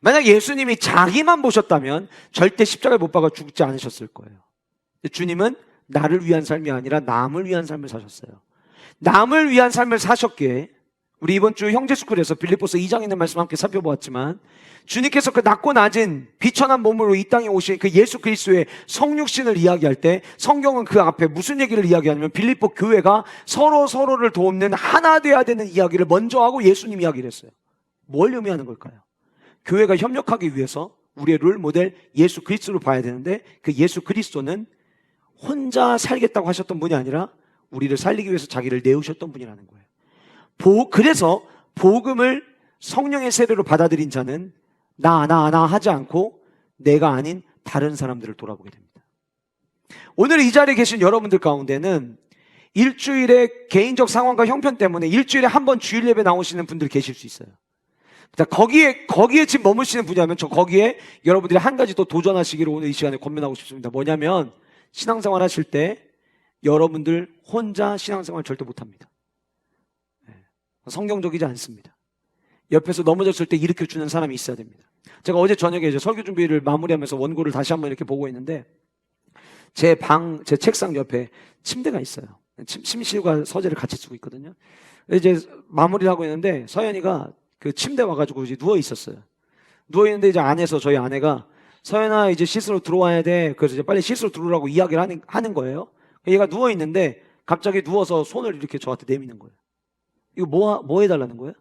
만약 예수님이 자기만 보셨다면 절대 십자가에 못 박아 죽지 않으셨을 거예요. 주님은 나를 위한 삶이 아니라 남을 위한 삶을 사셨어요. 남을 위한 삶을 사셨기에 우리 이번 주 형제스쿨에서 빌립보서 2장에 있는 말씀 함께 살펴보았지만 주님께서 그 낮고 낮은 비천한 몸으로 이 땅에 오신 그 예수 그리스도의 성육신을 이야기할 때 성경은 그 앞에 무슨 얘기를 이야기하냐면 빌립보 교회가 서로를 돕는 하나 돼야 되는 이야기를 먼저 하고 예수님 이야기를 했어요. 뭘 의미하는 걸까요? 교회가 협력하기 위해서 우리의 롤 모델 예수 그리스도를 봐야 되는데 그 예수 그리스도는 혼자 살겠다고 하셨던 분이 아니라 우리를 살리기 위해서 자기를 내우셨던 분이라는 거예요. 그래서 복음을 성령의 세례로 받아들인 자는 나 하지 않고 내가 아닌 다른 사람들을 돌아보게 됩니다. 오늘 이 자리에 계신 여러분들 가운데는 일주일의 개인적 상황과 형편 때문에 일주일에 한 번 주일 예배 나오시는 분들 계실 수 있어요. 거기에 지금 머무시는 분이라면 저 거기에 여러분들이 한 가지 더 도전하시기를 오늘 이 시간에 권면하고 싶습니다. 뭐냐면 신앙생활 하실 때 여러분들 혼자 신앙생활 절대 못합니다. 성경적이지 않습니다. 옆에서 넘어졌을 때 일으켜주는 사람이 있어야 됩니다. 제가 어제 저녁에 이제 설교 준비를 마무리하면서 원고를 다시 한번 이렇게 보고 있는데 제 책상 옆에 침대가 있어요. 침실과 서재를 같이 쓰고 있거든요. 이제 마무리를 하고 있는데 서연이가 그 침대 와가지고 이제 누워 있었어요. 누워 있는데 이제 안에서 저희 아내가 서연아 이제 씻으러 들어와야 돼. 그래서 이제 빨리 씻으러 들어오라고 이야기를 하는 거예요. 얘가 누워 있는데 갑자기 누워서 손을 이렇게 저한테 내미는 거예요. 이거 뭐 해달라는 거예요?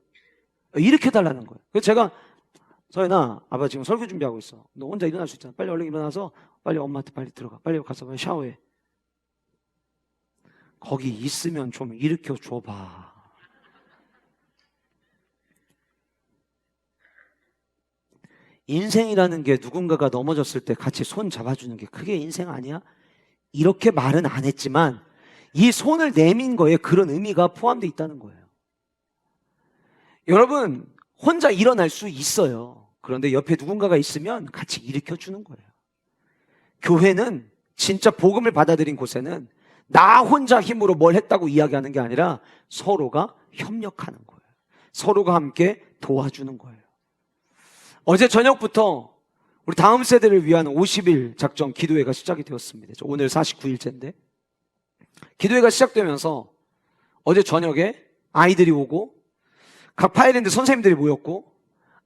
이렇게 해달라는 거예요. 그래서 제가 서연아, 아빠 지금 설교 준비하고 있어. 너 혼자 일어날 수 있잖아. 빨리 얼른 일어나서 빨리 엄마한테 빨리 들어가. 빨리 가서 빨리 샤워해. 거기 있으면 좀 일으켜 줘봐. 인생이라는 게 누군가가 넘어졌을 때 같이 손 잡아주는 게 그게 인생 아니야? 이렇게 말은 안 했지만 이 손을 내민 거에 그런 의미가 포함되어 있다는 거예요. 여러분, 혼자 일어날 수 있어요. 그런데 옆에 누군가가 있으면 같이 일으켜 주는 거예요. 교회는 진짜 복음을 받아들인 곳에는 나 혼자 힘으로 뭘 했다고 이야기하는 게 아니라 서로가 협력하는 거예요. 서로가 함께 도와주는 거예요. 어제 저녁부터 우리 다음 세대를 위한 50일 작전 기도회가 시작이 되었습니다. 오늘 49일째인데 기도회가 시작되면서 어제 저녁에 아이들이 오고 각 파일랜드 선생님들이 모였고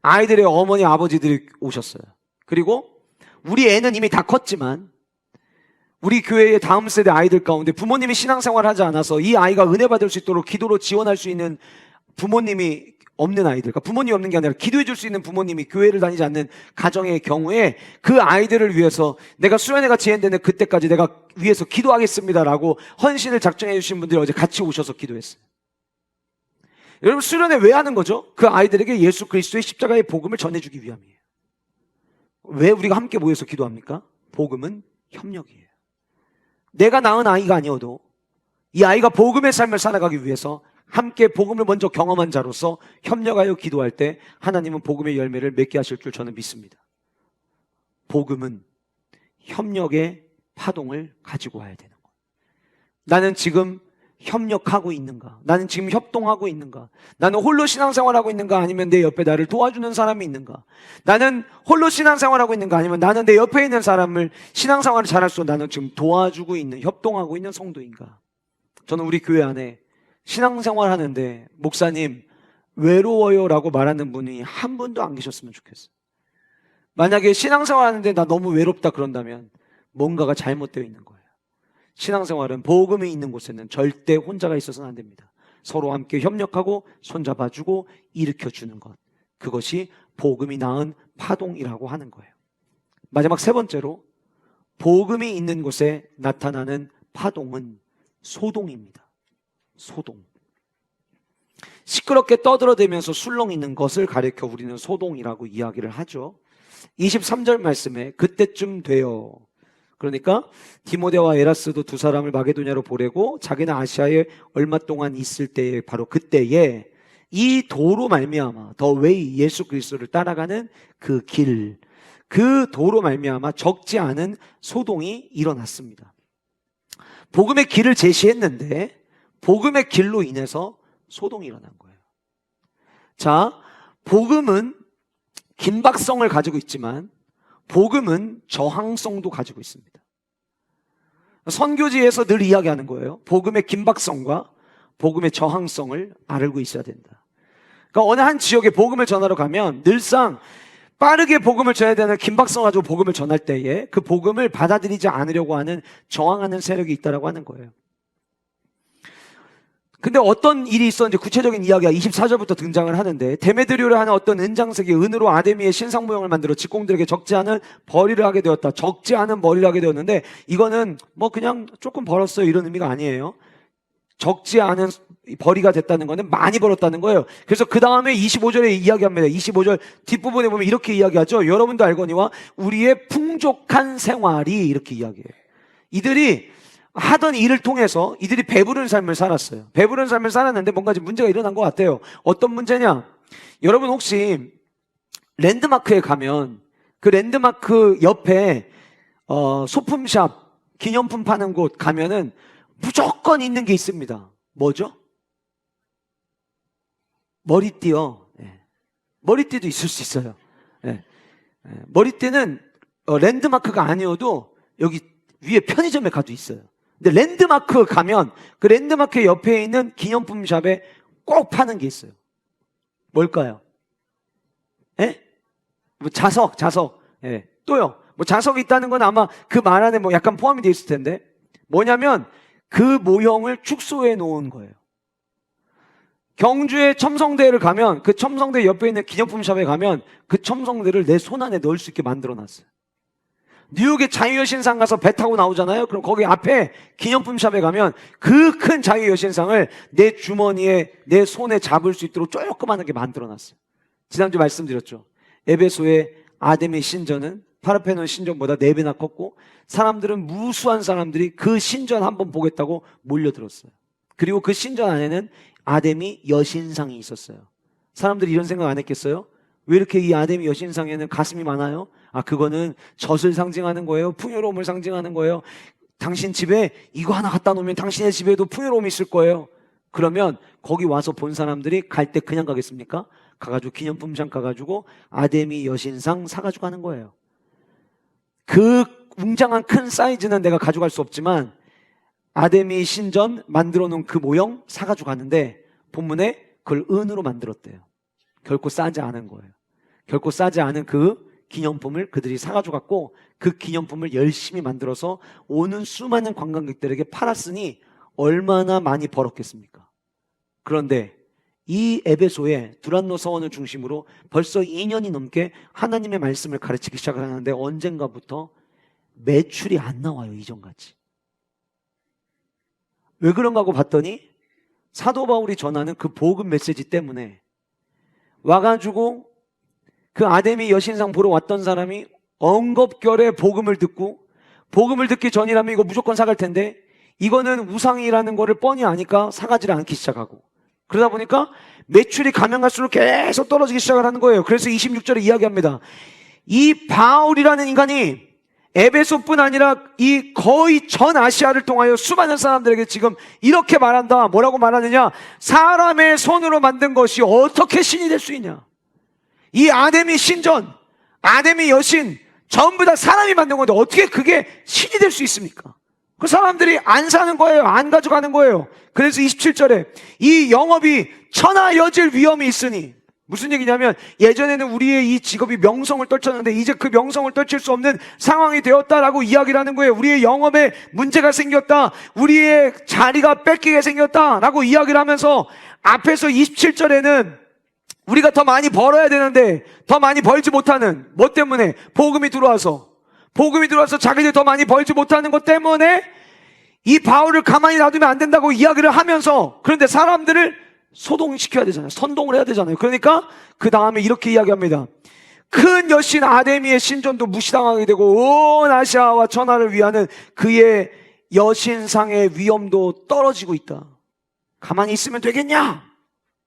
아이들의 어머니 아버지들이 오셨어요. 그리고 우리 애는 이미 다 컸지만 우리 교회의 다음 세대 아이들 가운데 부모님이 신앙생활을 하지 않아서 이 아이가 은혜 받을 수 있도록 기도로 지원할 수 있는 부모님이 없는 아이들, 그러니까 부모님이 없는 게 아니라 기도해 줄 수 있는 부모님이 교회를 다니지 않는 가정의 경우에 그 아이들을 위해서 내가 수련회가 지연되는 그때까지 내가 위해서 기도하겠습니다라고 헌신을 작정해 주신 분들이 어제 같이 오셔서 기도했어요. 여러분, 수련회 왜 하는 거죠? 그 아이들에게 예수 그리스도의 십자가의 복음을 전해주기 위함이에요. 왜 우리가 함께 모여서 기도합니까? 복음은 협력이에요. 내가 낳은 아이가 아니어도 이 아이가 복음의 삶을 살아가기 위해서 함께 복음을 먼저 경험한 자로서 협력하여 기도할 때 하나님은 복음의 열매를 맺게 하실 줄 저는 믿습니다. 복음은 협력의 파동을 가지고 와야 되는 거예요. 나는 지금 협력하고 있는가? 나는 지금 협동하고 있는가? 나는 홀로 신앙생활하고 있는가? 아니면 내 옆에 나를 도와주는 사람이 있는가? 나는 홀로 신앙생활하고 있는가? 아니면 나는 내 옆에 있는 사람을 신앙생활을 잘할 수 있도록 나는 지금 도와주고 있는, 협동하고 있는 성도인가? 저는 우리 교회 안에 신앙생활 하는데 목사님 외로워요 라고 말하는 분이 한 분도 안 계셨으면 좋겠어요. 만약에 신앙생활 하는데 나 너무 외롭다 그런다면 뭔가가 잘못되어 있는 거예요. 신앙생활은 복음이 있는 곳에는 절대 혼자가 있어서는 안 됩니다. 서로 함께 협력하고 손잡아주고 일으켜주는 것, 그것이 복음이 낳은 파동이라고 하는 거예요. 마지막 세 번째로 복음이 있는 곳에 나타나는 파동은 소동입니다. 소동. 시끄럽게 떠들어대면서 술렁이는 것을 가리켜 우리는 소동이라고 이야기를 하죠. 23절 말씀에 그때쯤 돼요. 그러니까 디모데와 에라스도 두 사람을 마게도냐로 보내고 자기는 아시아에 얼마 동안 있을 때에 바로 그때에 이 도로 말미암아 더 웨이 예수 그리스도를 따라가는 그 길, 그 도로 말미암아 적지 않은 소동이 일어났습니다. 복음의 길을 제시했는데 복음의 길로 인해서 소동이 일어난 거예요. 자, 복음은 긴박성을 가지고 있지만 복음은 저항성도 가지고 있습니다. 선교지에서 늘 이야기하는 거예요. 복음의 긴박성과 복음의 저항성을 알고 있어야 된다. 그러니까 어느 한 지역에 복음을 전하러 가면 늘상 빠르게 복음을 전해야 되는 긴박성 가지고 복음을 전할 때에 그 복음을 받아들이지 않으려고 하는 저항하는 세력이 있다라고 하는 거예요. 근데 어떤 일이 있었는지 구체적인 이야기가 24절부터 등장을 하는데 데메드리오를 하는 어떤 은장색이 은으로 아데미의 신상 모형을 만들어 직공들에게 적지 않은 벌이를 하게 되었다. 적지 않은 벌이를 하게 되었는데 이거는 뭐 그냥 조금 벌었어요 이런 의미가 아니에요. 적지 않은 벌이가 됐다는 거는 많이 벌었다는 거예요. 그래서 그 다음에 25절에 이야기합니다. 25절 뒷부분에 보면 이렇게 이야기하죠. 여러분도 알거니와 우리의 풍족한 생활이 이렇게 이야기해요. 이들이 하던 일을 통해서 이들이 배부른 삶을 살았어요. 배부른 삶을 살았는데 뭔가 지금 문제가 일어난 것 같아요. 어떤 문제냐? 여러분 혹시 랜드마크에 가면 그 랜드마크 옆에 소품샵, 기념품 파는 곳 가면은 무조건 있는 게 있습니다. 뭐죠? 머리띠요. 네. 머리띠도 있을 수 있어요. 네. 머리띠는 랜드마크가 아니어도 여기 위에 편의점에 가도 있어요. 근데 랜드마크 가면 그 랜드마크 옆에 있는 기념품 샵에 꼭 파는 게 있어요. 뭘까요? 예? 뭐 자석. 예. 또요. 뭐 자석이 있다는 건 아마 그 말 안에 뭐 약간 포함이 되어 있을 텐데 뭐냐면 그 모형을 축소해 놓은 거예요. 경주의 첨성대를 가면 그 첨성대 옆에 있는 기념품 샵에 가면 그 첨성대를 내 손 안에 넣을 수 있게 만들어 놨어요. 뉴욕의 자유여신상 가서 배 타고 나오잖아요. 그럼 거기 앞에 기념품 샵에 가면 그 큰 자유여신상을 내 주머니에 내 손에 잡을 수 있도록 조그만하게 만들어놨어요. 지난주 말씀드렸죠. 에베소의 아데미 신전은 파르페논 신전보다 4배나 컸고 사람들은 무수한 사람들이 그 신전 한번 보겠다고 몰려들었어요. 그리고 그 신전 안에는 아데미 여신상이 있었어요. 사람들이 이런 생각 안 했겠어요? 왜 이렇게 이 아데미 여신상에는 가슴이 많아요? 아, 그거는 젖을 상징하는 거예요. 풍요로움을 상징하는 거예요. 당신 집에 이거 하나 갖다 놓으면 당신의 집에도 풍요로움이 있을 거예요. 그러면 거기 와서 본 사람들이 갈 때 그냥 가겠습니까? 가가지고 기념품장 가가지고 아데미 여신상 사가지고 가는 거예요. 그 웅장한 큰 사이즈는 내가 가져갈 수 없지만 아데미 신전 만들어 놓은 그 모형 사가지고 갔는데 본문에 그걸 은으로 만들었대요. 결코 싸지 않은 거예요. 결코 싸지 않은 그 기념품을 그들이 사가지고 갔고 그 기념품을 열심히 만들어서 오는 수많은 관광객들에게 팔았으니 얼마나 많이 벌었겠습니까? 그런데 이 에베소의 두란노 서원을 중심으로 벌써 2년이 넘게 하나님의 말씀을 가르치기 시작을 하는데 언젠가부터 매출이 안 나와요. 이전같이. 왜 그런가 하고 봤더니 사도 바울이 전하는 그 복음 메시지 때문에 와가지고 그 아데미 여신상 보러 왔던 사람이 엉겁결에 복음을 듣기 전이라면 이거 무조건 사갈 텐데 이거는 우상이라는 거를 뻔히 아니까 사가지를 않기 시작하고 그러다 보니까 매출이 가면 갈수록 계속 떨어지기 시작을 하는 거예요. 그래서 26절에 이야기합니다. 이 바울이라는 인간이 에베소뿐 아니라 이 거의 전 아시아를 통하여 수많은 사람들에게 지금 이렇게 말한다. 뭐라고 말하느냐? 사람의 손으로 만든 것이 어떻게 신이 될 수 있냐? 이 아데미 신전, 아데미 여신 전부 다 사람이 만든 건데 어떻게 그게 신이 될 수 있습니까? 그 사람들이 안 사는 거예요. 안 가져가는 거예요. 그래서 27절에 이 영업이 천하여질 위험이 있으니 무슨 얘기냐면 예전에는 우리의 이 직업이 명성을 떨쳤는데 이제 그 명성을 떨칠 수 없는 상황이 되었다라고 이야기를 하는 거예요. 우리의 영업에 문제가 생겼다. 우리의 자리가 뺏기게 생겼다라고 이야기를 하면서 앞에서 27절에는 우리가 더 많이 벌어야 되는데 더 많이 벌지 못하는 뭐 때문에? 복음이 들어와서 자기들이 더 많이 벌지 못하는 것 때문에 이 바울을 가만히 놔두면 안 된다고 이야기를 하면서 그런데 사람들을 소동시켜야 되잖아요. 선동을 해야 되잖아요. 그러니까 그 다음에 이렇게 이야기합니다. 큰 여신 아데미의 신전도 무시당하게 되고 온 아시아와 천하를 위하는 그의 여신상의 위엄도 떨어지고 있다. 가만히 있으면 되겠냐?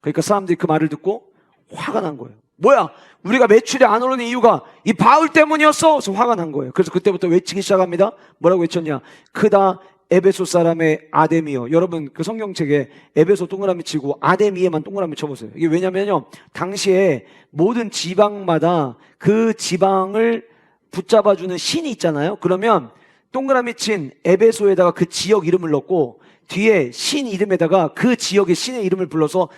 그러니까 사람들이 그 말을 듣고 화가 난 거예요. 뭐야? 우리가 매출이 안 오르는 이유가 이 바울 때문이었어. 그래서 화가 난 거예요. 그래서 그때부터 외치기 시작합니다. 뭐라고 외쳤냐? 크다 에베소 사람의 아데미여. 여러분 그 성경책에 에베소 동그라미 치고 아데미에만 동그라미 쳐보세요. 이게 왜냐면요 당시에 모든 지방마다 그 지방을 붙잡아주는 신이 있잖아요. 그러면 동그라미 친 에베소에다가 그 지역 이름을 넣고 뒤에 신 이름에다가 그 지역의 신의 이름을 불러서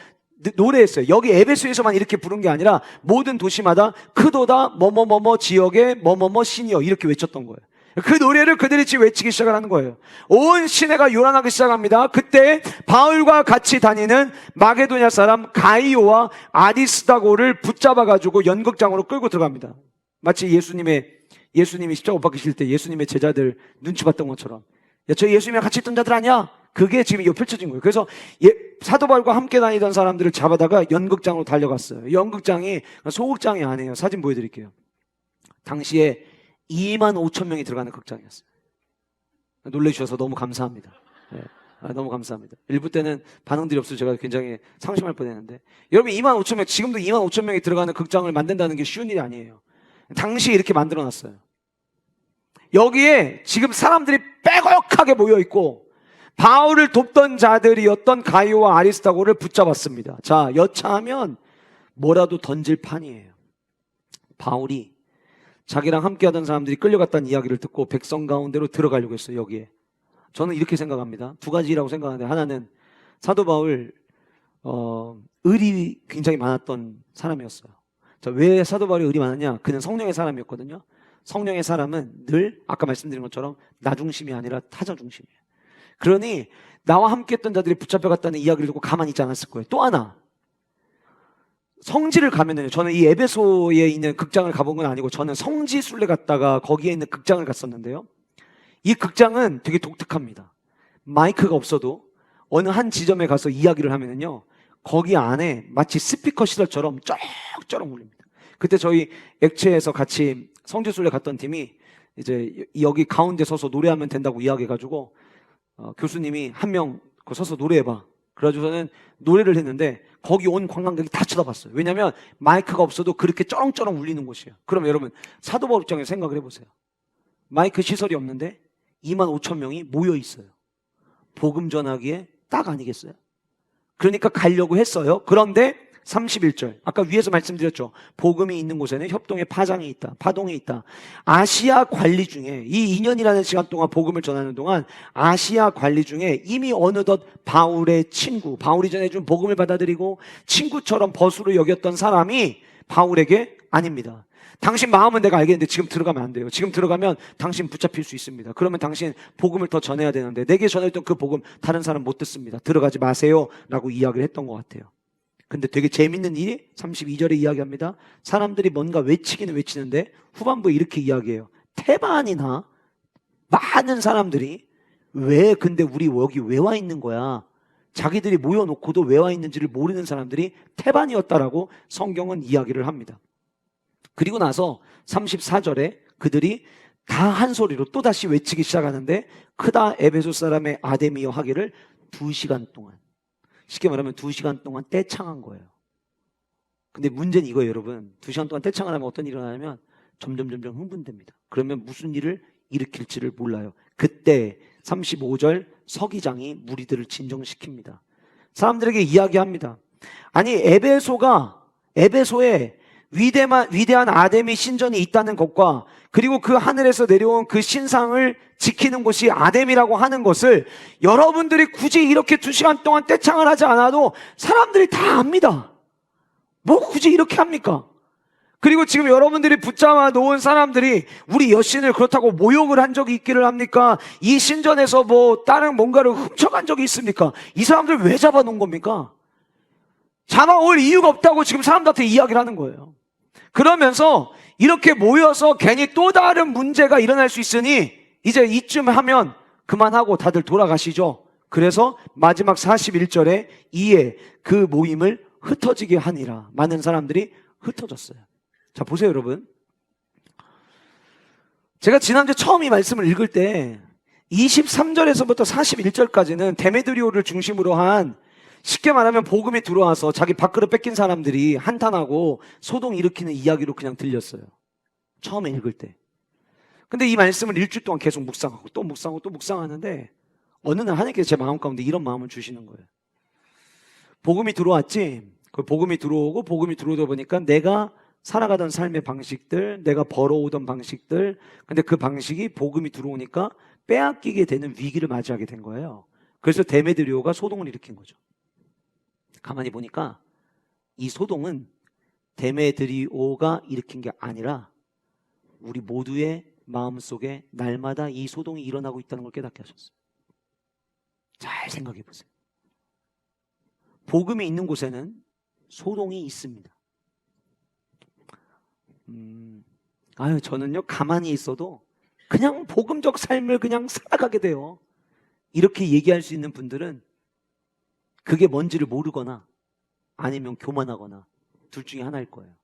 노래했어요. 여기 에베소에서만 이렇게 부른 게 아니라 모든 도시마다 크도다 뭐뭐뭐뭐 지역의 뭐뭐뭐 신이여 이렇게 외쳤던 거예요. 그 노래를 그들이 지금 외치기 시작을 하는 거예요. 온 시내가 요란하기 시작합니다. 그때 바울과 같이 다니는 마게도냐 사람 가이오와 아리스다고를 붙잡아가지고 연극장으로 끌고 들어갑니다. 마치 예수님이 십자가 못 박히실 때 예수님의 제자들 눈치 봤던 것처럼 야, 저 예수님이랑 같이 있던 자들 아니야? 그게 지금 이거 펼쳐진 거예요. 그래서 사도 바울과 함께 다니던 사람들을 잡아다가 연극장으로 달려갔어요. 연극장이 소극장이 아니에요. 사진 보여드릴게요. 당시에 2만 5천 명이 들어가는 극장이었어요. 놀래주셔서 너무 감사합니다. 네. 너무 감사합니다. 일부 때는 반응들이 없어서 제가 굉장히 상심할 뻔했는데 여러분 2만 5천 명 지금도 2만 5천 명이 들어가는 극장을 만든다는 게 쉬운 일이 아니에요. 당시에 이렇게 만들어놨어요. 여기에 지금 사람들이 빼곡하게 모여있고 바울을 돕던 자들이었던 가이오와 아리스타고를 붙잡았습니다. 자, 여차하면 뭐라도 던질 판이에요. 바울이 자기랑 함께 하던 사람들이 끌려갔다는 이야기를 듣고 백성 가운데로 들어가려고 했어요. 여기에 저는 이렇게 생각합니다. 두 가지라고 생각하는데 하나는 사도 바울 의리 굉장히 많았던 사람이었어요. 자, 왜 사도 바울이 의리 많았냐? 그는 성령의 사람이었거든요. 성령의 사람은 늘 아까 말씀드린 것처럼 나 중심이 아니라 타자 중심이에요. 그러니 나와 함께 했던 자들이 붙잡혀갔다는 이야기를 듣고 가만히 있지 않았을 거예요. 또 하나 성지를 가면은요, 저는 이 에베소에 있는 극장을 가본 건 아니고 저는 성지 순례 갔다가 거기에 있는 극장을 갔었는데요. 이 극장은 되게 독특합니다. 마이크가 없어도 어느 한 지점에 가서 이야기를 하면은요, 거기 안에 마치 스피커 시설처럼 쩌렁쩌렁 울립니다. 그때 저희 액체에서 같이 성지 순례 갔던 팀이 이제 여기 가운데 서서 노래하면 된다고 이야기해가지고 교수님이 한 명 서서 노래해봐. 그래가지고서는 노래를 했는데 거기 온 관광객이 다 쳐다봤어요. 왜냐하면 마이크가 없어도 그렇게 쩌렁쩌렁 울리는 곳이에요. 그럼 여러분 사도 바울 입장에서 생각을 해보세요. 마이크 시설이 없는데 2만 5천 명이 모여 있어요. 복음 전하기에 딱 아니겠어요? 그러니까 가려고 했어요. 그런데 31절 아까 위에서 말씀드렸죠. 복음이 있는 곳에는 협동의 파장이 있다. 파동이 있다. 아시아 관리 중에 이 2년이라는 시간 동안 복음을 전하는 동안 아시아 관리 중에 이미 어느덧 바울의 친구, 바울이 전해준 복음을 받아들이고 친구처럼 벗으로 여겼던 사람이 바울에게 아닙니다. 당신 마음은 내가 알겠는데 지금 들어가면 안 돼요. 지금 들어가면 당신 붙잡힐 수 있습니다. 그러면 당신 복음을 더 전해야 되는데 내게 전했던 그 복음 다른 사람 못 듣습니다. 들어가지 마세요 라고 이야기를 했던 것 같아요. 근데 되게 재밌는 일이 32절에 이야기합니다. 사람들이 뭔가 외치기는 외치는데 후반부에 이렇게 이야기해요. 테반이나 많은 사람들이 왜 근데 우리 여기 왜 와 있는 거야? 자기들이 모여놓고도 왜 와 있는지를 모르는 사람들이 테반이었다라고 성경은 이야기를 합니다. 그리고 나서 34절에 그들이 다 한 소리로 또다시 외치기 시작하는데 크다 에베소 사람의 아데미여 하기를 2시간 동안, 쉽게 말하면 2시간 동안 떼창한 거예요. 근데 문제는 이거예요, 여러분. 2시간 동안 떼창을 하면 어떤 일이 일어나냐면 점점 흥분됩니다. 그러면 무슨 일을 일으킬지를 몰라요. 그때 35절 서기장이 무리들을 진정시킵니다. 사람들에게 이야기합니다. 아니 에베소에 위대한 아데미 신전이 있다는 것과 그리고 그 하늘에서 내려온 그 신상을 지키는 곳이 아데미라고 하는 것을 여러분들이 굳이 이렇게 2시간 동안 떼창을 하지 않아도 사람들이 다 압니다. 뭐 굳이 이렇게 합니까? 그리고 지금 여러분들이 붙잡아 놓은 사람들이 우리 여신을 그렇다고 모욕을 한 적이 있기를 합니까? 이 신전에서 뭐 다른 뭔가를 훔쳐간 적이 있습니까? 이 사람들 왜 잡아놓은 겁니까? 잡아올 이유가 없다고 지금 사람들한테 이야기를 하는 거예요. 그러면서 이렇게 모여서 괜히 또 다른 문제가 일어날 수 있으니 이제 이쯤 하면 그만하고 다들 돌아가시죠. 그래서 마지막 41절에 이에 그 모임을 흩어지게 하니라. 많은 사람들이 흩어졌어요. 자, 보세요, 여러분. 제가 지난주에 처음 이 말씀을 읽을 때 23절에서부터 41절까지는 데메드리오를 중심으로 한, 쉽게 말하면 복음이 들어와서 자기 밥그릇 뺏긴 사람들이 한탄하고 소동 일으키는 이야기로 그냥 들렸어요. 처음에 읽을 때. 근데 이 말씀을 일주일 동안 계속 묵상하고 또 묵상하고 또 묵상하는데 어느 날 하나님께서 제 마음 가운데 이런 마음을 주시는 거예요. 복음이 들어왔지. 그 복음이 들어오고 복음이 들어오다 보니까 내가 살아가던 삶의 방식들, 내가 벌어오던 방식들, 근데 그 방식이 복음이 들어오니까 빼앗기게 되는 위기를 맞이하게 된 거예요. 그래서 데메드리오가 소동을 일으킨 거죠. 가만히 보니까 이 소동은 데메드리오가 일으킨 게 아니라 우리 모두의 마음속에 날마다 이 소동이 일어나고 있다는 걸 깨닫게 하셨어요. 잘 생각해 보세요. 복음이 있는 곳에는 소동이 있습니다. 저는요 가만히 있어도 그냥 복음적 삶을 그냥 살아가게 돼요. 이렇게 얘기할 수 있는 분들은 그게 뭔지를 모르거나 아니면 교만하거나 둘 중에 하나일 거예요.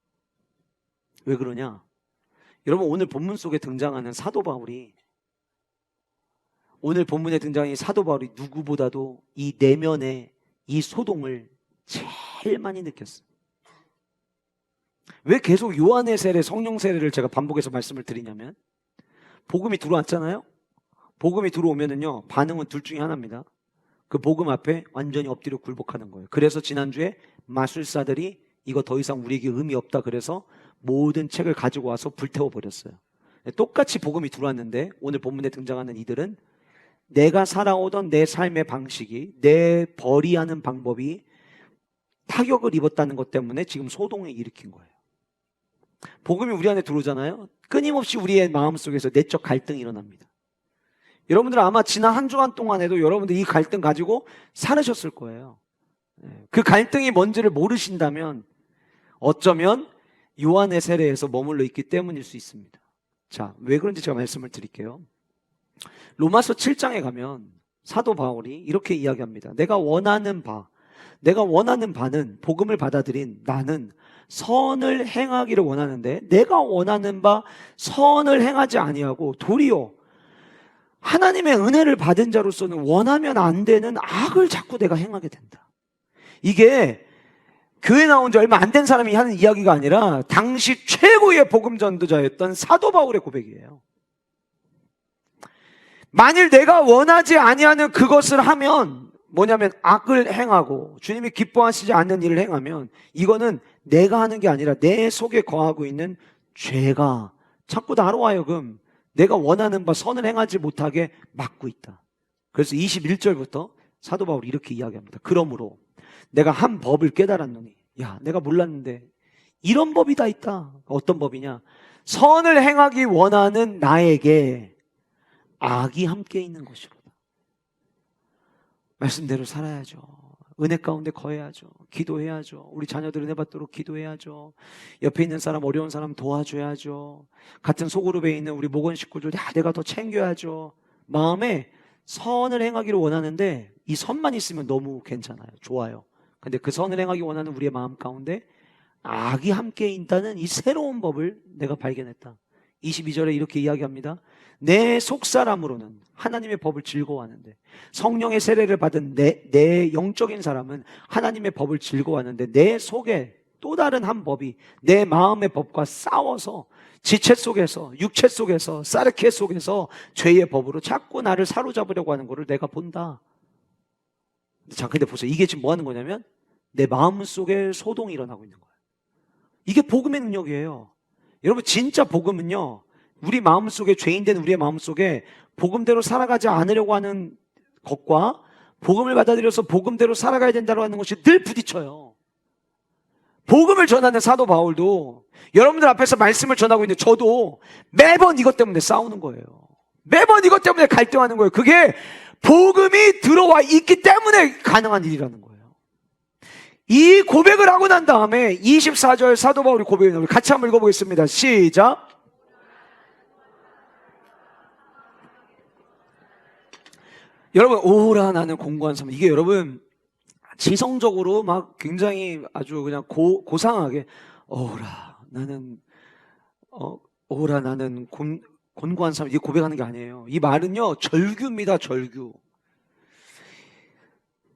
왜 그러냐? 여러분, 오늘 본문 속에 등장하는 사도 바울이, 오늘 본문에 등장하는 사도 바울이 누구보다도 이 내면의 이 소동을 제일 많이 느꼈어요. 왜 계속 요한의 세례, 성령 세례를 제가 반복해서 말씀을 드리냐면, 복음이 들어왔잖아요. 복음이 들어오면은요 반응은 둘 중에 하나입니다. 그 복음 앞에 완전히 엎드려 굴복하는 거예요. 그래서 지난주에 마술사들이 이거 더 이상 우리에게 의미 없다 그래서 모든 책을 가지고 와서 불태워버렸어요. 똑같이 복음이 들어왔는데 오늘 본문에 등장하는 이들은 내가 살아오던 내 삶의 방식이, 내 벌이하는 방법이 타격을 입었다는 것 때문에 지금 소동을 일으킨 거예요. 복음이 우리 안에 들어오잖아요. 끊임없이 우리의 마음속에서 내적 갈등이 일어납니다. 여러분들은 아마 지난 한 주간 동안에도 여러분들 이 갈등 가지고 살으셨을 거예요. 그 갈등이 뭔지를 모르신다면 어쩌면 요한의 세례에서 머물러 있기 때문일 수 있습니다. 자, 왜 그런지 제가 말씀을 드릴게요. 로마서 7장에 가면 사도 바울이 이렇게 이야기합니다. 내가 원하는 바는 복음을 받아들인 나는 선을 행하기를 원하는데 내가 원하는 바 선을 행하지 아니하고 도리어 하나님의 은혜를 받은 자로서는 원하면 안 되는 악을 자꾸 내가 행하게 된다. 이게 교회 나온 지 얼마 안 된 사람이 하는 이야기가 아니라 당시 최고의 복음 전도자였던 사도 바울의 고백이에요. 만일 내가 원하지 아니하는 그것을 하면 뭐냐면 악을 행하고 주님이 기뻐하시지 않는 일을 행하면 이거는 내가 하는 게 아니라 내 속에 거하고 있는 죄가 자꾸 나로 하여금 내가 원하는 바 선을 행하지 못하게 막고 있다. 그래서 21절부터 사도 바울이 이렇게 이야기합니다. 그러므로 내가 한 법을 깨달았노니, 야, 내가 몰랐는데 이런 법이 다 있다. 어떤 법이냐? 선을 행하기 원하는 나에게 악이 함께 있는 것이로다. 말씀대로 살아야죠. 은혜 가운데 거해야죠. 기도해야죠. 우리 자녀들 은혜 받도록 기도해야죠. 옆에 있는 사람, 어려운 사람 도와줘야죠. 같은 소그룹에 있는 우리 목원 식구들 내가 더 챙겨야죠. 마음에 선을 행하기를 원하는데 이 선만 있으면 너무 괜찮아요. 좋아요. 근데 그 선을 행하기 원하는 우리의 마음 가운데 악이 함께 있다는 이 새로운 법을 내가 발견했다. 22절에 이렇게 이야기합니다. 내 속사람으로는 하나님의 법을 즐거워하는데, 성령의 세례를 받은 내 영적인 사람은 하나님의 법을 즐거워하는데, 내 속에 또 다른 한 법이 내 마음의 법과 싸워서 지체 속에서, 육체 속에서, 사르케 속에서 죄의 법으로 자꾸 나를 사로잡으려고 하는 것을 내가 본다. 자, 근데 보세요. 이게 지금 뭐 하는 거냐면 내 마음 속에 소동이 일어나고 있는 거예요. 이게 복음의 능력이에요. 여러분, 진짜 복음은요, 우리 마음속에, 죄인된 우리의 마음속에 복음대로 살아가지 않으려고 하는 것과 복음을 받아들여서 복음대로 살아가야 된다고 하는 것이 늘 부딪혀요. 복음을 전하는 사도 바울도 여러분들 앞에서 말씀을 전하고 있는데 저도 매번 이것 때문에 싸우는 거예요. 매번 이것 때문에 갈등하는 거예요. 그게 복음이 들어와 있기 때문에 가능한 일이라는 거예요. 이 고백을 하고 난 다음에 24절 사도 바울이 고백을 우리 같이 한번 읽어보겠습니다. 시작. 여러분, 오라 나는 공고한 삶. 이게 여러분 지성적으로 막 굉장히 아주 그냥 고상하게 오라 나는 곤고한 삶, 이게 고백하는 게 아니에요. 이 말은요 절규입니다. 절규.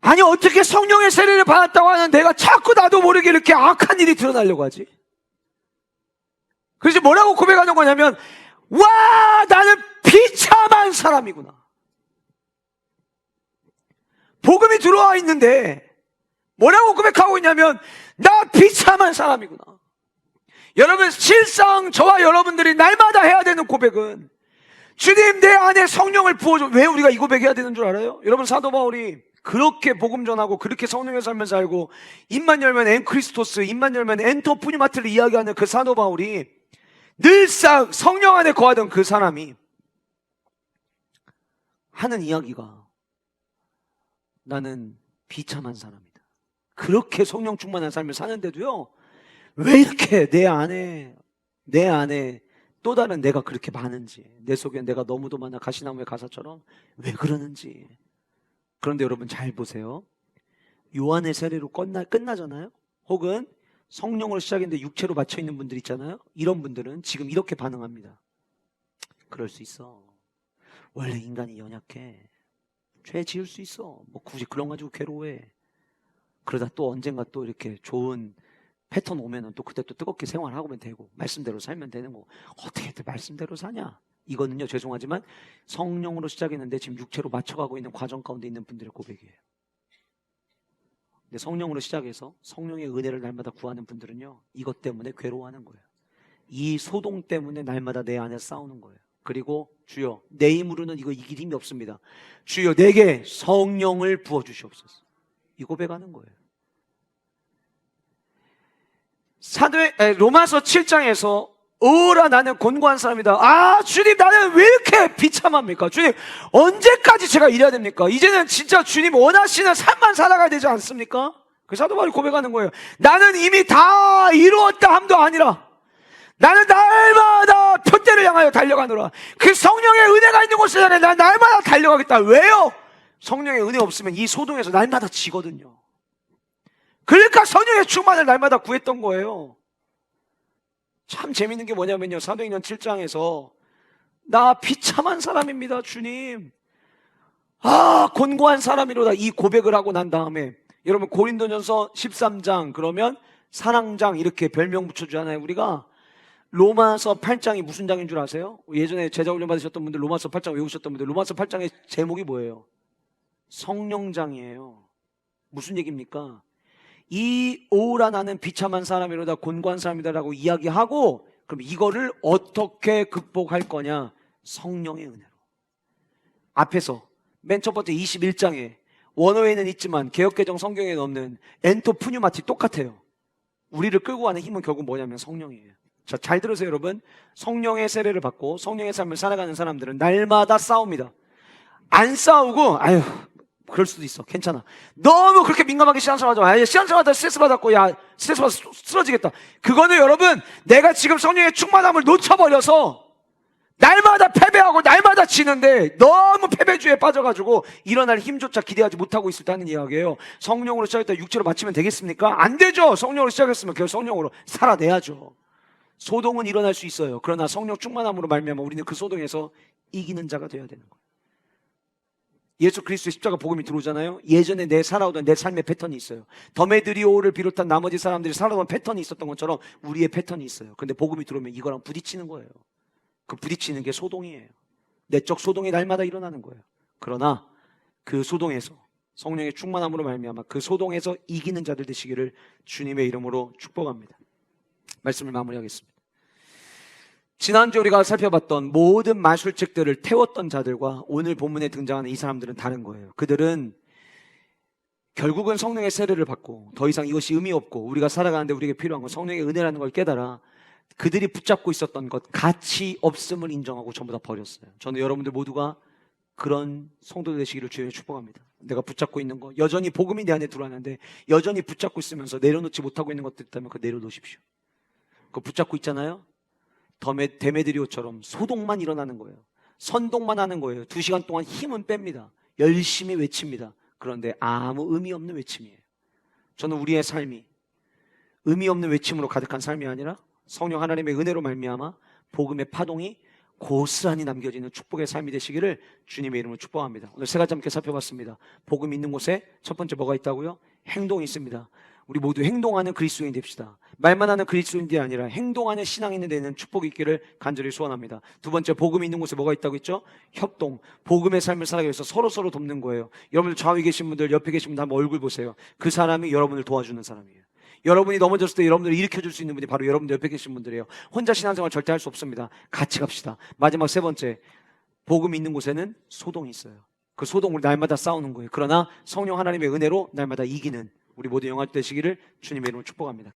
아니, 어떻게 성령의 세례를 받았다고 하는 내가 자꾸 나도 모르게 이렇게 악한 일이 드러나려고 하지? 그래서 뭐라고 고백하는 거냐면, 와, 나는 비참한 사람이구나. 복음이 들어와 있는데 뭐라고 고백하고 있냐면, 나 비참한 사람이구나. 여러분, 실상 저와 여러분들이 날마다 해야 되는 고백은, 주님 내 안에 성령을 부어줘. 왜 우리가 이 고백해야 되는 줄 알아요? 여러분, 사도 바울이 그렇게 복음 전하고 그렇게 성령의 삶을 살고 입만 열면 엔크리스토스, 입만 열면 엔터 푸니마트를 이야기하는 그 사도 바울이 늘상 성령 안에 거하던 그 사람이 하는 이야기가, 나는 비참한 사람이다. 그렇게 성령 충만한 삶을 사는데도요, 왜 이렇게 내 안에 또 다른 내가 그렇게 많은지, 내 속에 내가 너무도 많아, 가시나무의 가사처럼 왜 그러는지. 그런데 여러분 잘 보세요. 요한의 세례로 끝나잖아요. 혹은 성령으로 시작했는데 육체로 맞춰있는 분들 있잖아요. 이런 분들은 지금 이렇게 반응합니다. 그럴 수 있어. 원래 인간이 연약해. 죄 지을 수 있어. 뭐 굳이 그런 가지고 괴로워해. 그러다 또 언젠가 또 이렇게 좋은 패턴 오면은 또 그때 또 뜨겁게 생활하면 되고 말씀대로 살면 되는 거. 어떻게 말씀대로 사냐? 이거는요, 죄송하지만 성령으로 시작했는데 지금 육체로 맞춰가고 있는 과정 가운데 있는 분들의 고백이에요. 근데 성령으로 시작해서 성령의 은혜를 날마다 구하는 분들은요, 이것 때문에 괴로워하는 거예요. 이 소동 때문에 날마다 내 안에 싸우는 거예요. 그리고 주여, 내 힘으로는 이거 이길 힘이 없습니다. 주여, 내게 성령을 부어주시옵소서. 이 고백하는 거예요. 로마서 7장에서 오라 나는 곤고한 사람이다. 아, 주님, 나는 왜 이렇게 비참합니까? 주님, 언제까지 제가 이래야 됩니까? 이제는 진짜 주님 원하시는 삶만 살아가야 되지 않습니까? 그 사도 바울이 고백하는 거예요. 나는 이미 다 이루었다 함도 아니라 나는 날마다 표대를 향하여 달려가노라. 그 성령의 은혜가 있는 곳에 난 날마다 달려가겠다. 왜요? 성령의 은혜 없으면 이 소동에서 날마다 지거든요. 그러니까 성령의 충만을 날마다 구했던 거예요. 참 재밌는 게 뭐냐면요, 사도행전 7장에서 나 비참한 사람입니다, 주님. 아, 곤고한 사람이로다. 이 고백을 하고 난 다음에 여러분 고린도전서 13장 그러면 사랑장 이렇게 별명 붙여주잖아요. 우리가 로마서 8장이 무슨 장인 줄 아세요? 예전에 제자훈련 받으셨던 분들 로마서 8장 외우셨던 분들 로마서 8장의 제목이 뭐예요? 성령장이에요. 무슨 얘기입니까? 이 오라 나는 비참한 사람이로다 곤고한 사람이다라고 이야기하고 그럼 이거를 어떻게 극복할 거냐? 성령의 은혜로. 앞에서 맨 첫 번째 21장에 원어에는 있지만 개역개정 성경에는 없는 엔토 푸뉴마티 똑같아요. 우리를 끌고 가는 힘은 결국 뭐냐면 성령이에요. 자, 잘 들으세요 여러분. 성령의 세례를 받고 성령의 삶을 살아가는 사람들은 날마다 싸웁니다. 안 싸우고 아유 그럴 수도 있어. 괜찮아. 너무 그렇게 민감하게 시간생활하지 마. 시간생활하다 스트레스 받았고 야 스트레스 받아서 쓰러지겠다. 그거는 여러분 내가 지금 성령의 충만함을 놓쳐버려서 날마다 패배하고 날마다 지는데 너무 패배주의에 빠져가지고 일어날 힘조차 기대하지 못하고 있을 때는 이야기예요. 성령으로 시작했다 육체로 마치면 되겠습니까? 안 되죠. 성령으로 시작했으면 계속 성령으로 살아내야죠. 소동은 일어날 수 있어요. 그러나 성령 충만함으로 말미암아 우리는 그 소동에서 이기는 자가 되어야 되는 거예요. 예수 그리스도의 십자가 복음이 들어오잖아요. 예전에 내 살아오던 내 삶의 패턴이 있어요. 더메드리오를 비롯한 나머지 사람들이 살아오던 패턴이 있었던 것처럼 우리의 패턴이 있어요. 근데 복음이 들어오면 이거랑 부딪히는 거예요. 그 부딪히는 게 소동이에요. 내적 소동이 날마다 일어나는 거예요. 그러나 그 소동에서 성령의 충만함으로 말미암아 그 소동에서 이기는 자들 되시기를 주님의 이름으로 축복합니다. 말씀을 마무리하겠습니다. 지난주 우리가 살펴봤던 모든 마술책들을 태웠던 자들과 오늘 본문에 등장하는 이 사람들은 다른 거예요. 그들은 결국은 성령의 세례를 받고 더 이상 이것이 의미 없고 우리가 살아가는데 우리에게 필요한 건 성령의 은혜라는 걸 깨달아 그들이 붙잡고 있었던 것 가치 없음을 인정하고 전부 다 버렸어요. 저는 여러분들 모두가 그런 성도 되시기를 주님의 축복합니다. 내가 붙잡고 있는 거 여전히 복음이 내 안에 들어왔는데 여전히 붙잡고 있으면서 내려놓지 못하고 있는 것들 있다면 그거 내려놓으십시오. 그거 붙잡고 있잖아요. 데메드리오처럼 소동만 일어나는 거예요. 선동만 하는 거예요. 2시간 동안 힘은 뺍니다. 열심히 외칩니다. 그런데 아무 의미 없는 외침이에요. 저는 우리의 삶이 의미 없는 외침으로 가득한 삶이 아니라 성령 하나님의 은혜로 말미암아 복음의 파동이 고스란히 남겨지는 축복의 삶이 되시기를 주님의 이름으로 축복합니다. 오늘 세 가지 함께 살펴봤습니다. 복음 있는 곳에 첫 번째 뭐가 있다고요? 행동이 있습니다. 우리 모두 행동하는 그리스도인이 됩시다. 말만 하는 그리스도인이 아니라 행동하는 신앙 있는 데는 축복이 있기를 간절히 소원합니다. 두 번째, 복음이 있는 곳에 뭐가 있다고 했죠? 협동. 복음의 삶을 살아가기 위해서 서로 돕는 거예요. 여러분들 좌우에 계신 분들, 옆에 계신 분들 한번 얼굴 보세요. 그 사람이 여러분을 도와주는 사람이에요. 여러분이 넘어졌을 때 여러분들을 일으켜줄 수 있는 분이 바로 여러분들 옆에 계신 분들이에요. 혼자 신앙생활 절대 할 수 없습니다. 같이 갑시다. 마지막 세 번째, 복음이 있는 곳에는 소동이 있어요. 그 소동을 날마다 싸우는 거예요. 그러나 성령 하나님의 은혜로 날마다 이기는 우리 모두 영화 되시기를 주님의 이름으로 축복합니다.